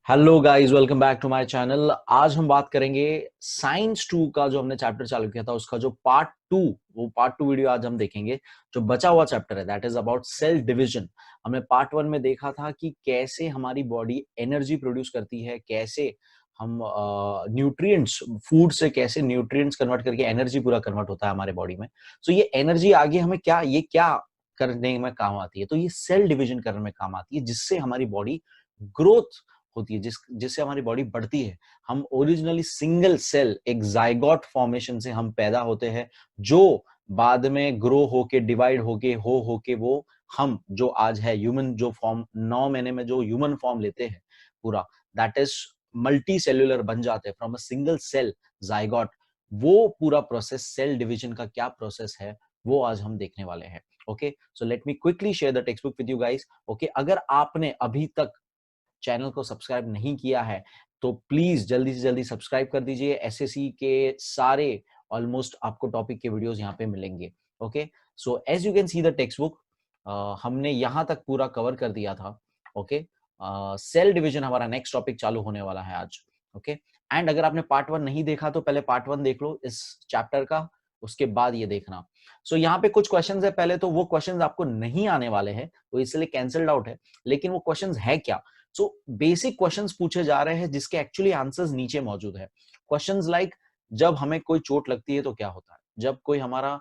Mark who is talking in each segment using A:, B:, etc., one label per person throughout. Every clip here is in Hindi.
A: Hello guys, welcome back to my channel. आज हम बात करेंगे साइंस 2 का, जो हमने चैप्टर चालू किया था उसका जो पार्ट 2, वो पार्ट 2 वीडियो आज हम देखेंगे। जो बचा हुआ चैप्टर है that is about cell division. हमने पार्ट 1 में देखा था कि कैसे हमारी बॉडी एनर्जी प्रोड्यूस करती है, कैसे हम न्यूट्रिएंट्स, फूड से कैसे न्यूट्रिएंट्स कन्वर्ट करके एनर्जी पूरा कन्वर्ट होता है हमारे बॉडी में। सो ये एनर्जी आगे हमें क्या करने में काम आती है, तो ये सेल डिवीजन करने में काम आती है, जिससे हमारी बॉडी ग्रोथ होती है, जिससे हमारी बॉडी बढ़ती है। हम ओरिजिनली सिंगल सेल, एक जाइगोट फॉर्मेशन से हम पैदा होते हैं, जो बाद में ग्रो होके, डिवाइड होके वो हम जो आज है ह्यूमन, जो फॉर्म 9 महीने में जो ह्यूमन फॉर्म लेते हैं पूरा, दैट इज मल्टी सेल्यूलर बन जाते हैं from a single cell zygote. वो पूरा प्रोसेस, सेल डिवीजन का क्या प्रोसेस है, वो आज हम देखने वाले हैं। Okay, so let me quickly share the text book with you guys. Okay, अगर आपने अभी तक चैनल को सब्सक्राइब नहीं किया है तो प्लीज जल्दी से जल्दी सब्सक्राइब कर दीजिए। एसएससी के सारे ऑलमोस्ट आपको टॉपिक के वीडियोस यहाँ पे मिलेंगे। Okay, so as you can see the text book, हमने यहाँ तक पूरा कवर कर दिया था। ओके, सेल डिवीजन हमारा नेक्स्ट टॉपिक चालू होने वाला है आज। ओके, एंड अगर आपने पार्ट 1 नहीं देखा तो पहले पार्ट 1 देख लो इस चैप्टर का, उसके बाद ये देखना। सो यहाँ पे कुछ क्वेश्चंस है, पहले तो वो क्वेश्चंस आपको नहीं आने वाले हैं, तो इसलिए कैंसल्ड आउट है, लेकिन वो क्वेश्चंस है क्या। सो बेसिक क्वेश्चंस पूछे जा रहे हैं जिसके एक्चुअली आंसर्स नीचे मौजूद है। क्वेश्चंस लाइक, जब हमें कोई चोट लगती है तो क्या होता है, जब कोई हमारा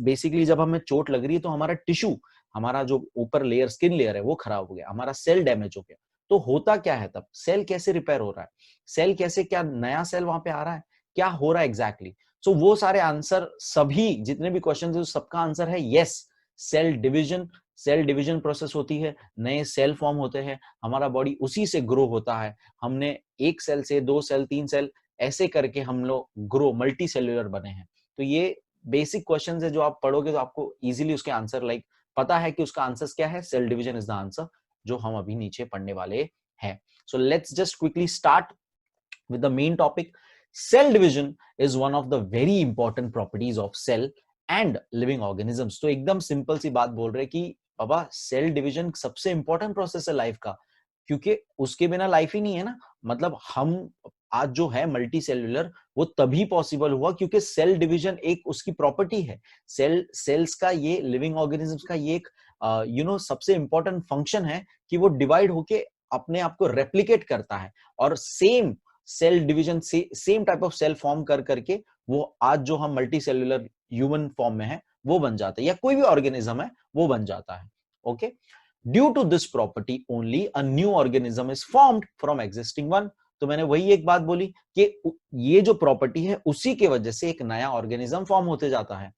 A: बेसिकली जब हमें चोट लग रही है तो हमारा टिश्यू, हमारा जो ऊपर लेयर, स्किन लेयर है, वो खराब हो गया, हमारा सेल डैमेज हो गया, तो होता क्या है तब, सेल कैसे रिपेयर हो रहा है, सेल कैसे, क्या नया सेल वहां पे आ रहा है, क्या हो रहा है एग्जैक्टली। सो वो सारे आंसर, सभी जितने भी क्वेश्चन है सबका आंसर है yes. Cell division, cell division process होती है, नए सेल फॉर्म होते हैं, हमारा बॉडी उसी से ग्रो होता है। हमने एक सेल से 2 सेल, 3 सेल, ऐसे करके हम लोग ग्रो, मल्टी सेल्यूलर बने हैं। तो ये बेसिक क्वेश्चन है जो आप पढ़ोगे तो आपको इजीली उसके आंसर लाइक पता है कि उसका आंसर क्या है, cell division is the answer, जो हम अभी नीचे पढ़ने वाले हैं। So let's just quickly start with the main topic. Cell division is one of the very important properties of cell and living organisms. तो एकदम सिंपल सी बात बोल रहे कि बाबा सेल डिवीजन सबसे इंपॉर्टेंट प्रोसेस है लाइफ का, क्योंकि उसके बिना लाइफ ही नहीं है ना। मतलब हम आज जो है मल्टी सेल्यूलर, वो तभी पॉसिबल हुआ क्योंकि सेल डिवीजन एक उसकी प्रॉपर्टी है। सेल्स का, ये लिविंग ऑर्गेनिजम्स का ये एक सबसे इंपॉर्टेंट फंक्शन है कि वो डिवाइड होके अपने आप को रेप्लिकेट करता है, और सेम सेल डिवीजन से same type of cell form कर करके वो आज जो हम मल्टी सेल्यूलर ह्यूमन फॉर्म में है वो बन जाता है, या कोई भी ऑर्गेनिज्म है वो बन जाता है। Okay, due to this property only a new organism is formed from existing one. तो मैंने वही एक बात बोली कि ये जो प्रॉपर्टी है उसी के वजह से एक नया ऑर्गेनिज्म फॉर्म होते जाता है।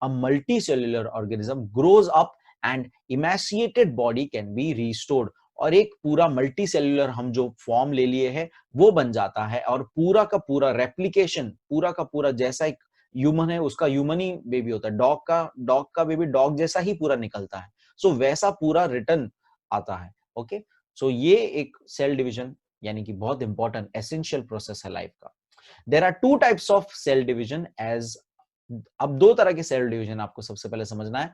A: A multicellular organism grows up and emaciated body can be restored। और एक पूरा मल्टी सेल्यूलर हम जो फॉर्म ले लिए है वो बन जाता है, और पूरा का पूरा रेप्लिकेशन, पूरा का पूरा जैसा एक ह्यूमन है उसका ह्यूमन ही बेबी होता है, डॉग का बेबी डॉग जैसा ही पूरा निकलता है। सो वैसा पूरा रिटर्न आता है। ओके, सो ये एक सेल डिवीजन यानी कि बहुत इंपॉर्टेंट एसेंशियल प्रोसेस है लाइफ का। There are two types of cell division as, अब दो तरह के सेल डिवीजन आपको सबसे पहले समझना है,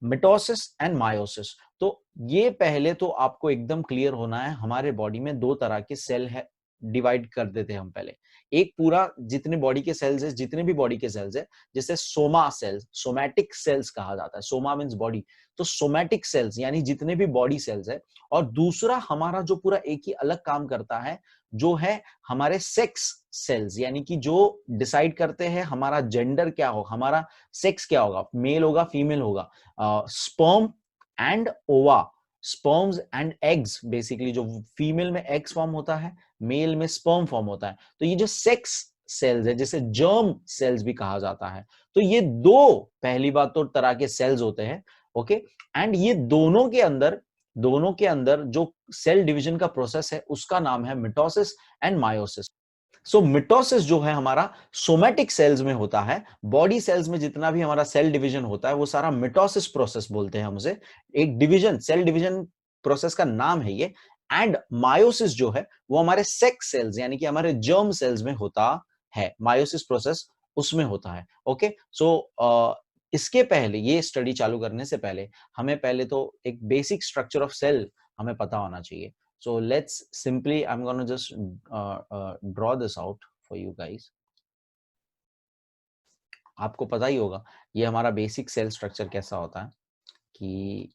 A: मिटोसिस एंड मायोसिस। तो ये पहले तो आपको एकदम क्लियर होना है, हमारे बॉडी में दो तरह के सेल है, डिवाइड कर देते हैं हम पहले। एक पूरा जितने बॉडी के सेल्स है, जितने भी बॉडी के सेल्स है, जैसे सोमा सेल्स, सोमैटिक सेल्स कहा जाता है, सोमा मींस बॉडी, तो सोमैटिक सेल्स यानी जितने भी बॉडी सेल्स है। और दूसरा हमारा जो पूरा एक ही अलग काम करता है, जो है हमारे सेक्स सेल्स, यानी कि जो डिसाइड करते हैं हमारा जेंडर क्या हो, हमारा सेक्स क्या होगा, मेल होगा फीमेल होगा। स्पर्म एंड ओवा, स्पर्म्स एंड एग्स, बेसिकली जो फीमेल में एग्स फॉर्म होता है, मेल में स्पर्म फॉर्म होता है। तो ये जो सेक्स सेल्स है, जैसे जर्म सेल्स भी कहा जाता है, तो ये दो पहली बात तो तरह के सेल्स होते हैं। ओके, एंड ये दोनों के अंदर जो सेल डिवीजन का प्रोसेस है उसका नाम है mitosis and meiosis. So mitosis जो है हमारा सोमैटिक सेल्स में होता है, बॉडी सेल्स में जितना भी हमारा सेल डिवीजन होता है वो सारा मिटोसिस प्रोसेस बोलते हैं हम उसे, एक डिवीजन, सेल डिवीजन प्रोसेस का नाम है ये। एंड मायोसिस जो है वो हमारे सेक्स सेल्स यानी कि हमारे जर्म सेल्स में होता है, मायोसिस प्रोसेस उसमें होता है। ओके, सो इसके पहले, ये स्टडी चालू करने से पहले हमें पहले तो एक बेसिक स्ट्रक्चर ऑफ सेल हमें पता होना चाहिए। So let's simply, I'm going to just draw this out for you guys. आपको पता ही होगा ये हमारा बेसिक सेल स्ट्रक्चर कैसा होता है कि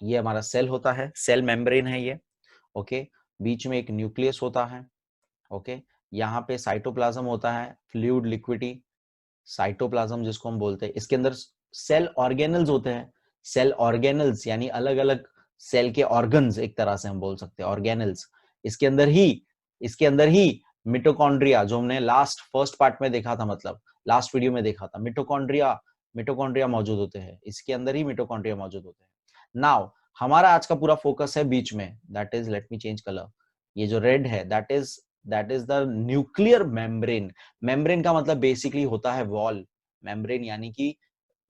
A: ये हमारा सेल होता है, सेल मेम्ब्रेन है ये, ओके। बीच में एक न्यूक्लियस होता है, ओके। यहाँ पे साइटोप्लाज्म होता है, फ्लूइड लिक्विडी साइटोप्लाज्म जिसको हम बोलते हैं। इसके अंदर सेल ऑर्गेनल्स होते हैं, सेल ऑर्गेनल्स यानी अलग अलग सेल के ऑर्गन्स, एक तरह से हम बोल सकते हैं ऑर्गेनल्स। इसके अंदर ही मिटोकॉन्ड्रिया, जो हमने लास्ट फर्स्ट पार्ट में देखा था, मतलब लास्ट वीडियो में देखा था, मिटोकॉन्ड्रिया मौजूद होते हैं, इसके अंदर ही मिटोकॉन्ड्रिया मौजूद होते हैं। नाउ हमारा आज का पूरा फोकस है बीच में, that is, let me change colour, ये जो रेड है that is the nuclear membrane. Membrane का मतलब बेसिकली होता है वॉल, मेम्ब्रेन यानी कि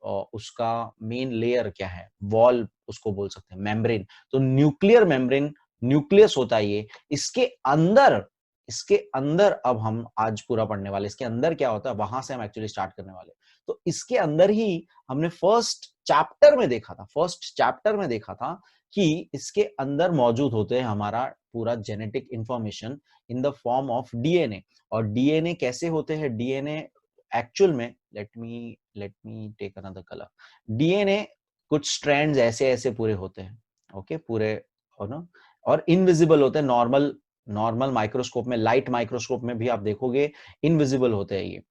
A: उसका मेन लेयर क्या है, वॉल उसको बोल सकते हैं मेम्ब्रेन। तो न्यूक्लियर मेम्ब्रेन, न्यूक्लियस होता है ये। इसके अंदर अब हम आज पूरा पढ़ने वाले, इसके अंदर क्या होता है वहां से हम एक्चुअली स्टार्ट करने वाले। तो इसके अंदर ही हमने फर्स्ट चैप्टर में देखा था कि इसके अंदर मौजूद होते हैं हमारा पूरा genetic information in the form of DNA. और डीएनए कैसे होते हैं, डीएनए एक्चुअल में, let me take another colour. DNA कुछ स्ट्रैंड्स ऐसे पूरे होते हैं, ओके, पूरे, और इनविजिबल होते हैं। नॉर्मल माइक्रोस्कोप में, लाइट माइक्रोस्कोप में भी आप देखोगे इनविजिबल होते हैं ये।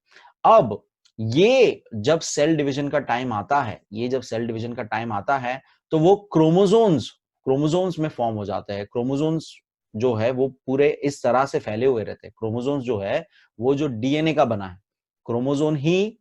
A: अब ये जब सेल डिवीजन का टाइम आता है, तो वो क्रोमोसोम्स में फॉर्म हो जाते हैं। क्रोमोसोम्स जो है वो पूरे इस तरह से फैले हुए रहते हैं। क्रोमोसोम्स जो है वो जो डीएनए का बना है, क्रोमोसोम ही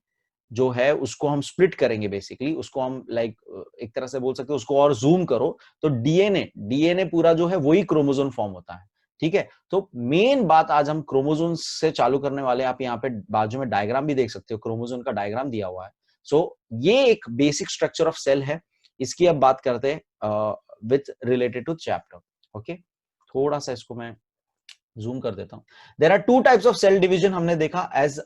A: जो है उसको हम स्प्लिट करेंगे, बेसिकली उसको हम लाइक एक तरह से बोल सकते हैं, उसको और जूम करो तो डीएनए पूरा जो है वही क्रोमोसोम फॉर्म होता है, ठीक है। तो मेन बात आज हम क्रोमोसोम से चालू करने वाले। आप यहाँ पे बाजू में डायग्राम भी देख सकते हो, क्रोमोसोम का डायग्राम दिया हुआ है। सो ये एक बेसिक स्ट्रक्चर ऑफ सेल है। इसकी अब बात करते हैं with related to chapter, okay. थोड़ा सा इसको मैं जूम कर देता हूं। There are two types of cell division हमने देखा, as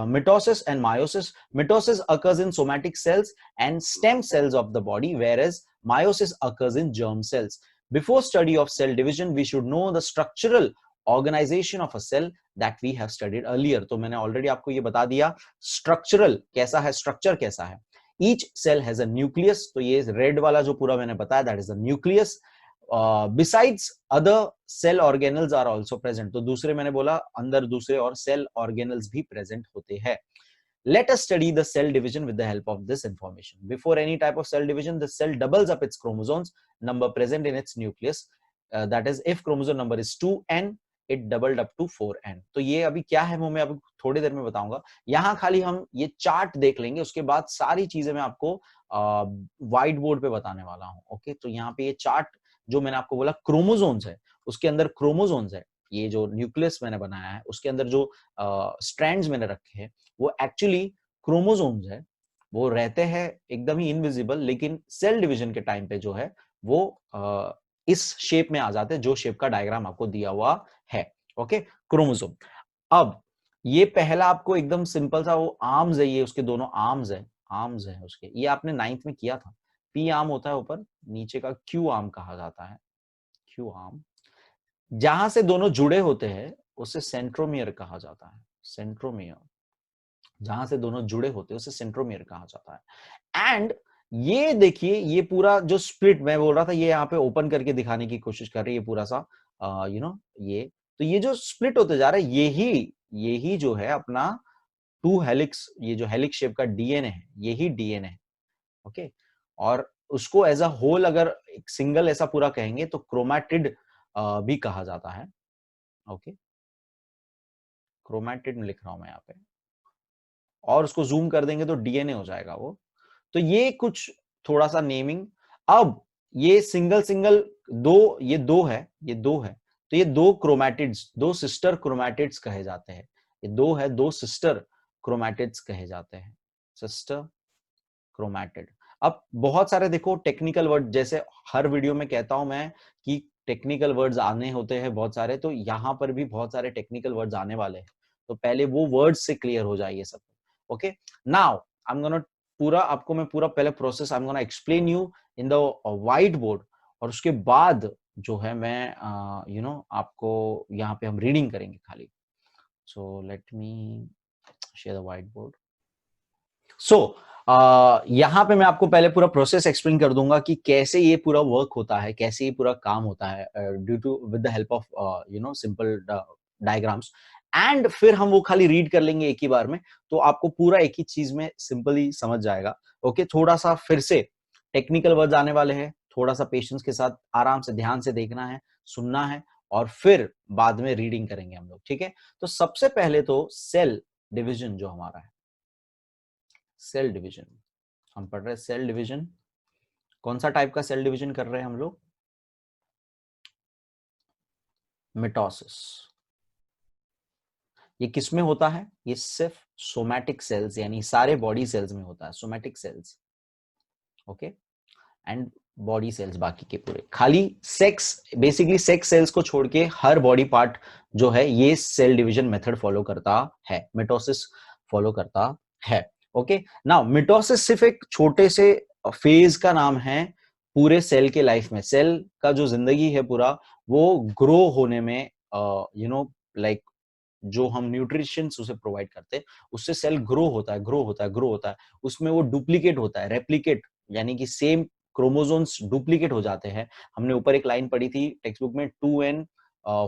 A: mitosis and meiosis. Mitosis occurs in somatic cells and stem cells of the body, whereas meiosis occurs in germ cells. Before study of cell division, we should know the structural organization of a cell that we have studied earlier. तो मैंने ऑलरेडी आपको ये बता दिया स्ट्रक्चरल कैसा है, स्ट्रक्चर कैसा है। Each cell has a nucleus, तो ये रेड वाला जो पूरा मैंने बताया that is the nucleus. Besides, other cell organelles are also present. तो दूसरे मैंने बोला अंदर दूसरे और cell organelles भी present होते हैं। Let us study the cell division with the help of this information. Before any type of cell division, the cell doubles up its chromosomes number present in its nucleus. That is, if chromosome number is 2n, it doubled up to 4n. तो ये अभी क्या है वो मैं अभी थोड़ी देर में बताऊंगा। यहाँ खाली हम ये चार्ट देख लेंगे, उसके बाद सारी चीजें मैं आपको व्हाइट बोर्ड पे बताने वाला हूँ, ओके। तो यहाँ पे ये चार्ट जो मैंने आपको बोला क्रोमोसोम्स है, उसके अंदर क्रोमोसोम्स है, ये जो न्यूक्लियस मैंने बनाया है उसके अंदर जो स्ट्रैंड्स मैंने रखे हैं वो एक्चुअली क्रोमोसोम्स है। वो रहते हैं एकदम ही इनविजिबल, लेकिन सेल डिवीजन के टाइम पे जो है वो इस शेप में आ जाते हैं, जो शेप का डायग्राम आपको दिया हुआ है, ओके। क्रोमोसोम। अब ये पहला आपको एकदम सिंपल सा वो आर्म्स है, ये उसके दोनों आर्म्स है उसके, ये आपने 9th में किया था। पी आर्म होता है ऊपर, नीचे का क्यू आर्म कहा जाता है, क्यू आर्म। जहां से दोनों जुड़े होते हैं उसे सेंट्रोमियर कहा जाता है, सेंट्रोमियर। जहां से दोनों जुड़े होते हैं उसे सेंट्रोमियर कहा जाता है। एंड ये देखिए, ये पूरा जो स्प्लिट मैं बोल रहा था, ये यहाँ पे ओपन करके दिखाने की कोशिश कर रही है पूरा सा, ये तो ये जो स्प्लिट होते जा रहा है, यही जो है अपना टू हेलिक्स, ये जो हेलिक्स शेप का डीएनए है, यही डीएनए है, ओके। और उसको एज अ होल अगर एक सिंगल ऐसा पूरा कहेंगे तो क्रोमैटिड भी कहा जाता है, ओके। क्रोमैटिड लिख रहा हूं मैं यहाँ पे, और उसको जूम कर देंगे तो डीएनए हो जाएगा वो। तो ये कुछ थोड़ा सा नेमिंग। अब ये सिंगल दो है, तो ये दो क्रोमैटिड्स, दो सिस्टर क्रोमैटिड्स कहे जाते हैं। ये दो सिस्टर क्रोमैटिड्स कहे जाते हैं, सिस्टर क्रोमैटिड। अब बहुत सारे देखो टेक्निकल वर्ड, जैसे हर वीडियो में कहता हूं मैं कि टेक्निकल वर्ड्स आने होते हैं बहुत सारे, तो यहां पर भी बहुत सारे टेक्निकल वर्ड्स आने वाले हैं, तो पहले वो वर्ड्स से क्लियर हो जाइए सब, okay. Now I am gonna मैं पूरा पहले process I am gonna explain you in the white board, और उसके बाद जो है मैं आपको यहाँ पे हम रीडिंग करेंगे खाली। So let me share the white board. So यहाँ पे मैं आपको पहले पूरा प्रोसेस एक्सप्लेन कर दूंगा कि कैसे ये पूरा वर्क होता है, कैसे ये पूरा काम होता है, due to with the help of simple diagrams. And फिर हम वो खाली रीड कर लेंगे एक ही बार में, तो आपको पूरा एक ही चीज में सिंपली समझ जाएगा। ओके, थोड़ा सा फिर से टेक्निकल वर्ड्स आने वाले हैं, थोड़ा सा पेशेंस के साथ आराम से ध्यान से देखना है, सुनना है, और फिर बाद में रीडिंग करेंगे हम लोग। ठीक है, तो सबसे पहले तो सेल डिवीजन जो हमारा है, सेल डिवीजन हम पढ़ रहे हैं। सेल डिवीजन कौन सा टाइप का सेल डिवीजन कर रहे हैं हम लोग? मिटोसिस। ये किस में होता है? ये सिर्फ सोमैटिक सेल्स यानी सारे बॉडी सेल्स में होता है, somatic cells. Okay, and body cells बाकी के पूरे, खाली सेक्स, बेसिकली सेक्स सेल्स को छोड़ के हर बॉडी पार्ट जो है ये सेल डिवीजन मेथड फॉलो करता है, मिटोसिस फॉलो करता है। ओके, नाउ मिटोसिस सिर्फ एक छोटे से फेज का नाम है पूरे सेल के लाइफ में। सेल का जो जिंदगी है पूरा, वो ग्रो होने में लाइक जो हम न्यूट्रिशन उसे प्रोवाइड करते हैं उससे सेल ग्रो होता है, ग्रो होता है, ग्रो होता है। उसमें वो डुप्लीकेट होता है, रेप्लिकेट, यानी कि सेम क्रोमोसोम्स डुप्लीकेट हो जाते हैं। हमने ऊपर एक लाइन पढ़ी थी टेक्स्ट बुक में, 2n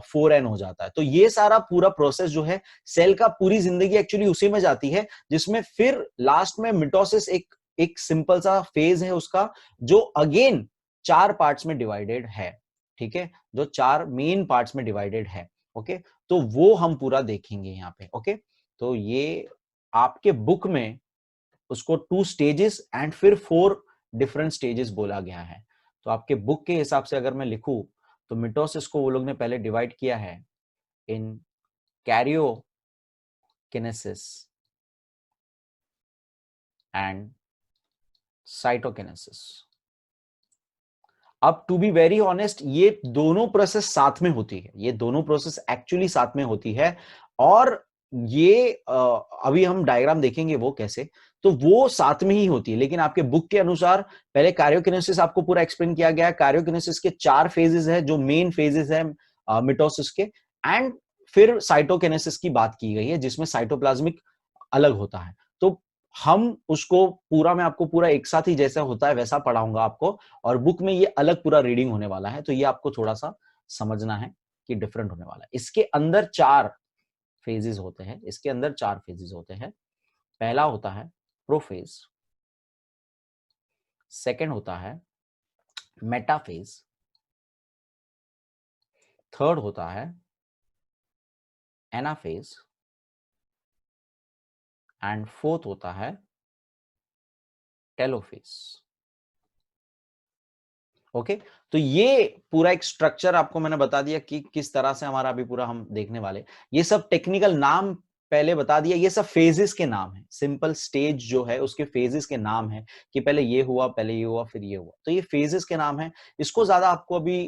A: 4n हो जाता है। तो ये सारा पूरा प्रोसेस जो है सेल का, पूरी जिंदगी एक्चुअली उसी में जाती है, जिसमें फिर लास्ट में मिटोसिस एक एक सिंपल सा फेज है उसका, जो अगेन 4 पार्ट्स में डिवाइडेड है। ठीक है, जो 4 मेन पार्ट्स में डिवाइडेड है। ओके, तो वो हम पूरा देखेंगे यहाँ पे। ओके, तो ये आपके बुक में उसको 2 स्टेजेस एंड फिर 4 डिफरेंट स्टेजेस बोला गया है। तो आपके बुक के हिसाब से अगर मैं लिखूं तो मिटोसिस को वो लोग ने पहले डिवाइड किया है इन कैरियोकिनेसिस एंड साइटोकिनेसिस। अब टू बी वेरी ऑनेस्ट, ये दोनों प्रोसेस साथ में होती है, ये दोनों प्रोसेस एक्चुअली साथ में होती है। और ये अभी हम डायग्राम देखेंगे वो कैसे, तो वो साथ में ही होती है। लेकिन आपके बुक के अनुसार पहले कार्योकिनेसिस आपको पूरा एक्सप्लेन किया गया है। कार्योकिनेसिस के 4 फेजेस है, जो मेन फेजेस है मिटोसिस के। एंड फिर साइटोकिनेसिस की बात की गई है, जिसमें साइटोप्लाज्मिक अलग होता है। तो हम उसको पूरा, मैं आपको पूरा एक साथ ही जैसा होता है वैसा पढ़ाऊंगा आपको, और बुक में ये अलग पूरा रीडिंग होने वाला है। तो ये आपको थोड़ा सा समझना है कि डिफरेंट होने वाला है। इसके अंदर 4 फेजेस होते हैं, इसके अंदर 4 फेजेस होते हैं। पहला होता है प्रोफेज, सेकंड होता है मेटाफेज, थर्ड होता है एनाफेज, एंड फोर्थ होता है टेलोफेज। ओके, तो ये पूरा एक स्ट्रक्चर आपको मैंने बता दिया कि किस तरह से हमारा अभी पूरा हम देखने वाले। ये सब टेक्निकल नाम पहले बता दिया, ये सब फेजेस के नाम है। सिंपल स्टेज जो है उसके फेजेस के नाम है, कि पहले ये हुआ, पहले ये हुआ, फिर ये हुआ। तो ये फेजेस के नाम है। इसको ज्यादा आपको अभी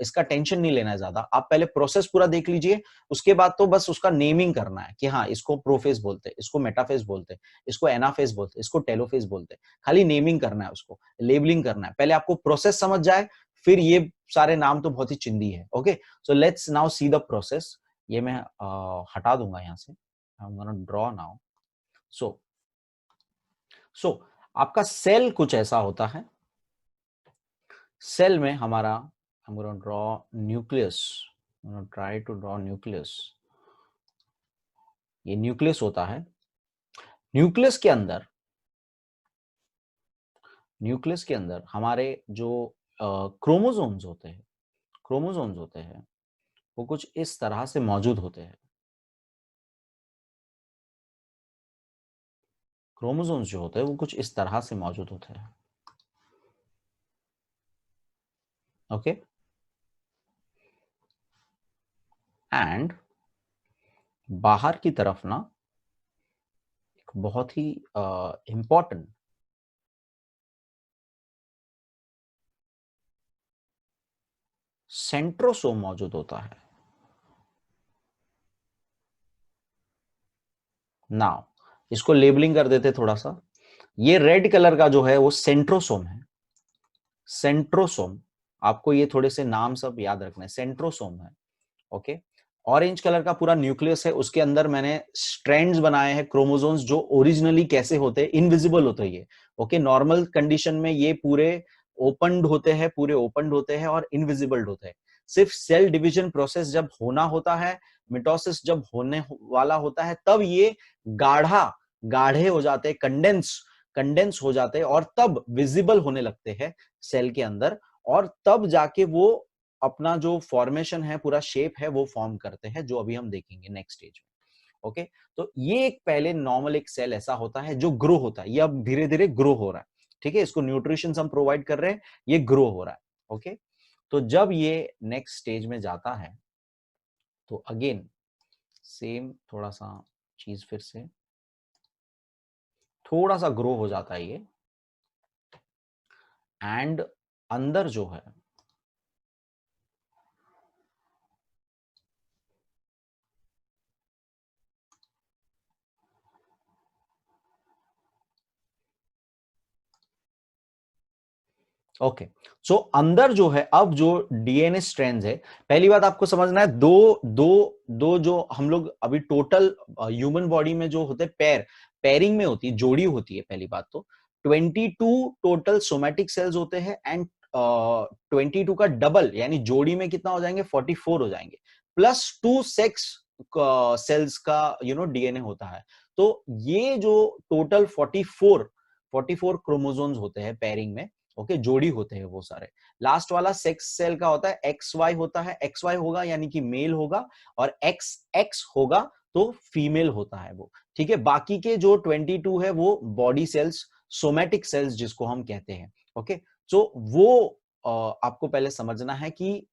A: इसका टेंशन नहीं लेना है ज्यादा। आप पहले प्रोसेस पूरा देख लीजिए, उसके बाद तो बस उसका नेमिंग करना है कि हाँ, इसको प्रोफेज बोलते हैं, इसको मेटाफेज बोलते हैं, इसको एनाफेज बोलते हैं, इसको टेलोफेज बोलते हैं। खाली नेमिंग करना है, उसको लेबलिंग करना है। पहले आपको प्रोसेस समझ जाए, फिर ये सारे नाम तो बहुत ही चिंदी है। Okay, so let's now see the process. ये मैं हटा दूंगा यहां से। I am gonna draw now. So so आपका सेल कुछ ऐसा होता है। सेल में हमारा, I am gonna draw nucleus, try to draw nucleus. ये न्यूक्लियस होता है। न्यूक्लियस के अंदर, न्यूक्लियस के अंदर हमारे जो क्रोमोसोम्स होते हैं, क्रोमोसोम्स होते हैं, वो कुछ इस तरह से मौजूद होते हैं। क्रोमोसोम्स जो होते हैं वो कुछ इस तरह से मौजूद होते हैं। ओके, एंड बाहर की तरफ ना एक बहुत ही इंपॉर्टेंट सेंट्रोसोम मौजूद होता है। नाउ इसको लेबलिंग कर देते थोड़ा सा। ये रेड कलर का जो है वो सेंट्रोसोम है। सेंट्रोसोम, आपको ये थोड़े से नाम सब याद रखना है। सेंट्रोसोम है, ओके। ऑरेंज कलर का पूरा न्यूक्लियस है, उसके अंदर मैंने स्ट्रैंड्स बनाए हैं क्रोमोसोम्स, जो ओरिजिनली कैसे होते हैं, इनविजिबल होते हैं ये, ओके। नॉर्मल कंडीशन में ये पूरे ओपनड होते हैं, पूरे ओपनड होते हैं और इनविजिबल होते हैं। सिर्फ सेल डिवीजन प्रोसेस जब होना होता है, मिटोसिस जब होने वाला होता है, तब ये गाढ़े हो जाते हैं, कंडेंस हो जाते हैं और तब विजिबल होने लगते हैं सेल के अंदर, और तब जाके वो अपना जो फॉर्मेशन है, पूरा शेप है, वो फॉर्म करते हैं, जो अभी हम देखेंगे नेक्स्ट स्टेज में, ओके। तो ये एक पहले नॉर्मल एक सेल ऐसा होता है जो ग्रो होता है, ये अब धीरे धीरे ग्रो हो रहा है, ठीक है। इसको न्यूट्रिशन हम प्रोवाइड कर रहे हैं, ये ग्रो हो रहा है, ओके। तो जब ये नेक्स्ट स्टेज में जाता है तो अगेन सेम थोड़ा सा चीज फिर से थोड़ा सा ग्रो हो जाता है ये, एंड अंदर जो है ओके, सो अंदर जो है अब जो डीएनए स्ट्रैंड्स है, पहली बात आपको समझना है, दो दो दो जो हम लोग अभी टोटल ह्यूमन बॉडी में जो होते हैं, पेयरिंग में होती है, जोड़ी होती है। पहली बात तो 22 टोटल सोमैटिक सेल्स होते हैं, एंड 22 का डबल यानी जोड़ी में कितना हो जाएंगे, 44 हो जाएंगे, प्लस 2 सेक्स सेल्स का डीएनए होता है। तो ये जो टोटल 44 क्रोमोसोम्स होते हैं पेयरिंग में, ओके, जोड़ी होते हैं वो सारे। लास्ट वाला सेक्स सेल का होता है एक्स वाई होता है, एक्स वाई होगा यानी कि मेल होगा, और एक्स एक्स होगा तो फीमेल होता है वो, ठीक है। बाकी के जो 22 है वो बॉडी सेल्स, सोमैटिक सेल्स जिसको हम कहते हैं, ओके। तो वो आपको पहले समझना है कि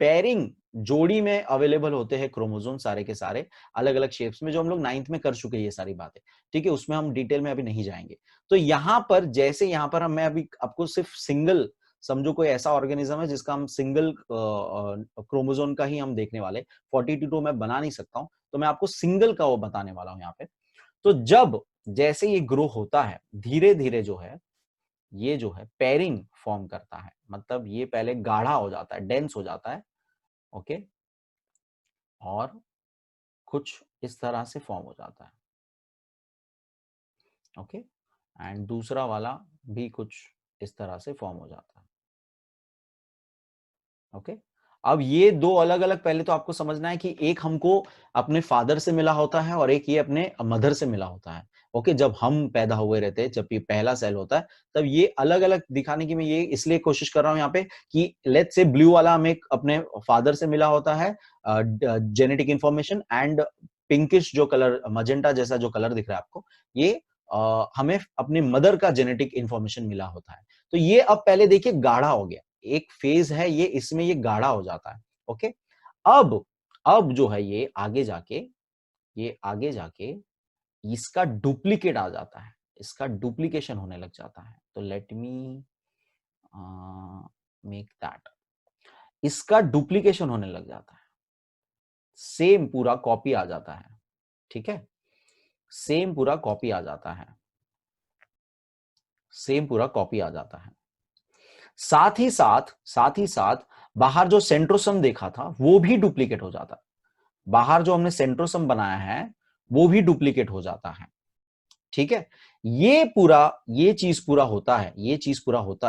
A: पेयरिंग जोड़ी में अवेलेबल होते हैं क्रोमोसोम सारे के सारे, अलग अलग शेप्स में, जो हम लोग 9th में कर चुके हैं ये सारी बातें, ठीक है। उसमें हम डिटेल में अभी नहीं जाएंगे। तो यहां पर जैसे यहां पर मैं अभी आपको सिर्फ सिंगल, समझो कोई ऐसा ऑर्गेनिज्म है जिसका हम सिंगल क्रोमोसोम का ही हम देखने वाले, 42 तो मैं बना नहीं सकता हूं, तो मैं आपको सिंगल का वो बताने वाला हूं यहाँ पे। तो जब जैसे ये ग्रो होता है, धीरे धीरे जो है ये जो है पेयरिंग फॉर्म करता है, मतलब ये पहले गाढ़ा हो जाता है, डेंस हो जाता है, ओके, और कुछ इस तरह से फॉर्म हो जाता है, ओके। एंड दूसरा वाला भी कुछ इस तरह से फॉर्म हो जाता है, ओके। अब ये दो अलग अलग, पहले तो आपको समझना है कि एक हमको अपने फादर से मिला होता है और एक ये अपने मदर से मिला होता है, ओके। जब हम पैदा हुए रहते हैं, जब ये पहला सेल होता है, तब ये अलग अलग दिखाने की मैं ये इसलिए कोशिश कर रहा हूं यहाँ पे कि लेट्स से ब्लू वाला हमें अपने फादर से मिला होता है जेनेटिक इंफॉर्मेशन, एंड पिंकिश जो कलर, मजेंटा जैसा जो कलर दिख रहा है आपको, ये हमें अपने मदर का जेनेटिक इंफॉर्मेशन मिला होता है। तो ये अब पहले देखिए गाढ़ा हो गया, एक फेज है ये, इसमें ये गाढ़ा हो जाता है, ओके। अब अब जो है ये आगे जाके इसका डुप्लीकेट आ जाता है, इसका डुप्लीकेशन होने लग जाता है। तो लेट मी मेक दैट, इसका डुप्लीकेशन होने लग जाता है, सेम पूरा कॉपी आ जाता है, ठीक है। सेम पूरा कॉपी आ जाता है, सेम पूरा कॉपी आ जाता है। साथ ही साथ बाहर जो सेंट्रोसम देखा था वो भी डुप्लीकेट हो जाता है, बाहर जो हमने सेंट्रोसम बनाया है वो भी डुप्लीकेट हो जाता है, ठीक है। ये चीज पूरा होता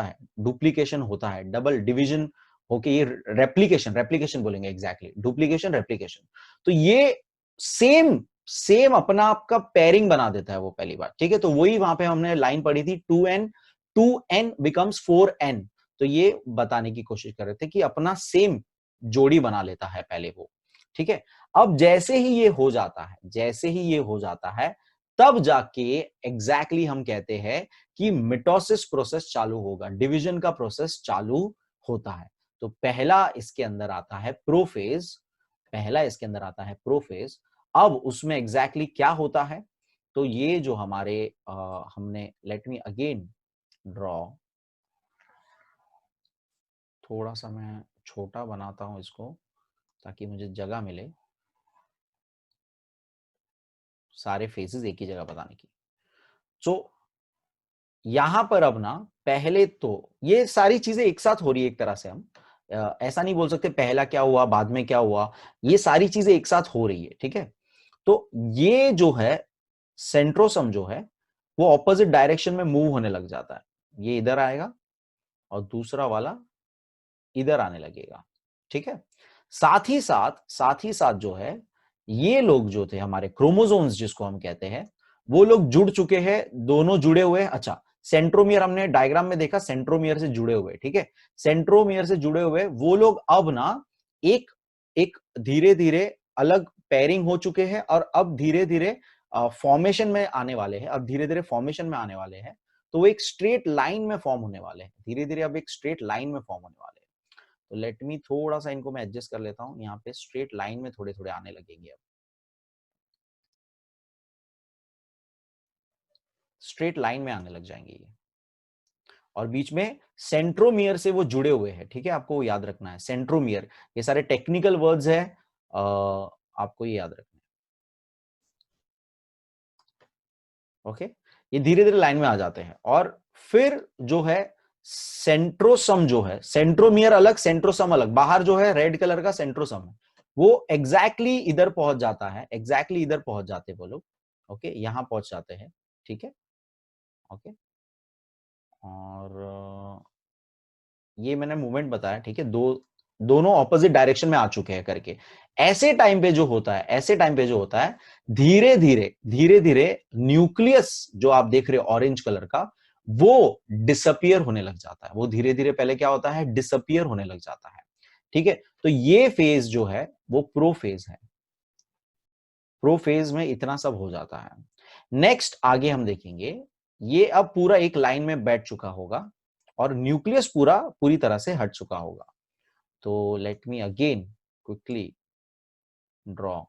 A: है, डुप्लीकेशन होता है, डबल डिवीजन होके ये रेप्लीकेशन रेप्लीकेशन बोलेंगे, एग्जैक्टली डुप्लीकेशन रेप्लीकेशन। तो ये सेम सेम अपना आपका पेयरिंग बना देता है वो, पहली बार, ठीक है। तो वही वहां पे हमने लाइन पढ़ी थी, 2n बिकम्स 4n। तो ये बताने की कोशिश कर रहे थे कि अपना सेम जोड़ी बना लेता है पहले वो, ठीक है। अब जैसे ही ये हो जाता है, जैसे ही ये हो जाता है, तब जाके एग्जैक्टली हम कहते हैं कि मिटोसिस प्रोसेस चालू होगा, डिवीजन का प्रोसेस चालू होता है। तो पहला इसके अंदर आता है प्रोफेज, पहला इसके अंदर आता है प्रोफेज। अब उसमें एग्जैक्टली क्या होता है, तो ये जो हमारे हमने, लेट मी अगेन ड्रॉ, थोड़ा सा मैं छोटा बनाता हूं इसको ताकि मुझे जगह मिले सारे फेसेस एक ही जगह बताने की। सो यहां पर अब ना पहले तो ये सारी चीजें एक साथ हो रही है एक तरह से, हम ऐसा नहीं बोल सकते पहला क्या हुआ बाद में क्या हुआ, ये सारी चीजें एक साथ हो रही है, ठीक है। तो ये जो है सेंट्रोसम जो है वो ऑपोजिट डायरेक्शन में मूव होने लग जाता है, ये इधर आएगा और दूसरा वाला इधर आने लगेगा, ठीक है। साथ ही साथ जो है ये लोग जो थे हमारे क्रोमोसोम्स जिसको हम कहते हैं, वो लोग जुड़ चुके हैं, दोनों जुड़े हुए हैं। अच्छा, सेंट्रोमियर हमने डायग्राम में देखा, सेंट्रोमियर से जुड़े हुए, ठीक है। सेंट्रोमियर से जुड़े हुए वो लोग अब ना एक एक धीरे धीरे अलग पेयरिंग हो चुके हैं और अब धीरे धीरे फॉर्मेशन में आने वाले हैं, अब धीरे धीरे फॉर्मेशन में आने वाले हैं। तो वो एक स्ट्रेट लाइन में फॉर्म होने वाले हैं, धीरे धीरे अब एक स्ट्रेट लाइन में फॉर्म होने वाले हैं। तो लेट मी थोड़ा सा इनको मैं एडजस्ट कर लेता हूं, यहाँ पे स्ट्रेट लाइन में थोड़े थोड़े आने लगेंगे, अब स्ट्रेट लाइन में आने लग जाएंगे ये, और बीच में सेंट्रोमियर से वो जुड़े हुए हैं, ठीक है। आपको वो याद रखना है, सेंट्रोमियर, ये सारे टेक्निकल वर्ड्स है, आपको ये याद रखना है, ओके। ये धीरे धीरे लाइन में आ जाते हैं और फिर जो है सेंट्रोसम जो है, सेंट्रोमियर अलग सेंट्रोसम अलग, बाहर जो है रेड कलर का सेंट्रोसम है, वो एग्जैक्टली इधर पहुंच जाता है, एग्जैक्टली इधर पहुंच जाते हैं वो लोग, ओके, यहां पहुंच जाते हैं, ठीक है, ओके। और ये मैंने मूवमेंट बताया, ठीक है, दोनों ऑपोजिट डायरेक्शन में आ चुके हैं करके। ऐसे टाइम पे जो होता है, ऐसे टाइम पे जो होता है, धीरे धीरे न्यूक्लियस जो आप देख रहे हो ऑरेंज कलर का, वो डिसअपियर होने लग जाता है, वो धीरे धीरे पहले क्या होता है, डिसअपियर होने लग जाता है, ठीक है। तो ये फेज जो है वो प्रोफेज है, प्रोफेज में इतना सब हो जाता है। नेक्स्ट आगे हम देखेंगे, ये अब पूरा एक लाइन में बैठ चुका होगा और न्यूक्लियस पूरा पूरी तरह से हट चुका होगा। तो let me again quickly draw.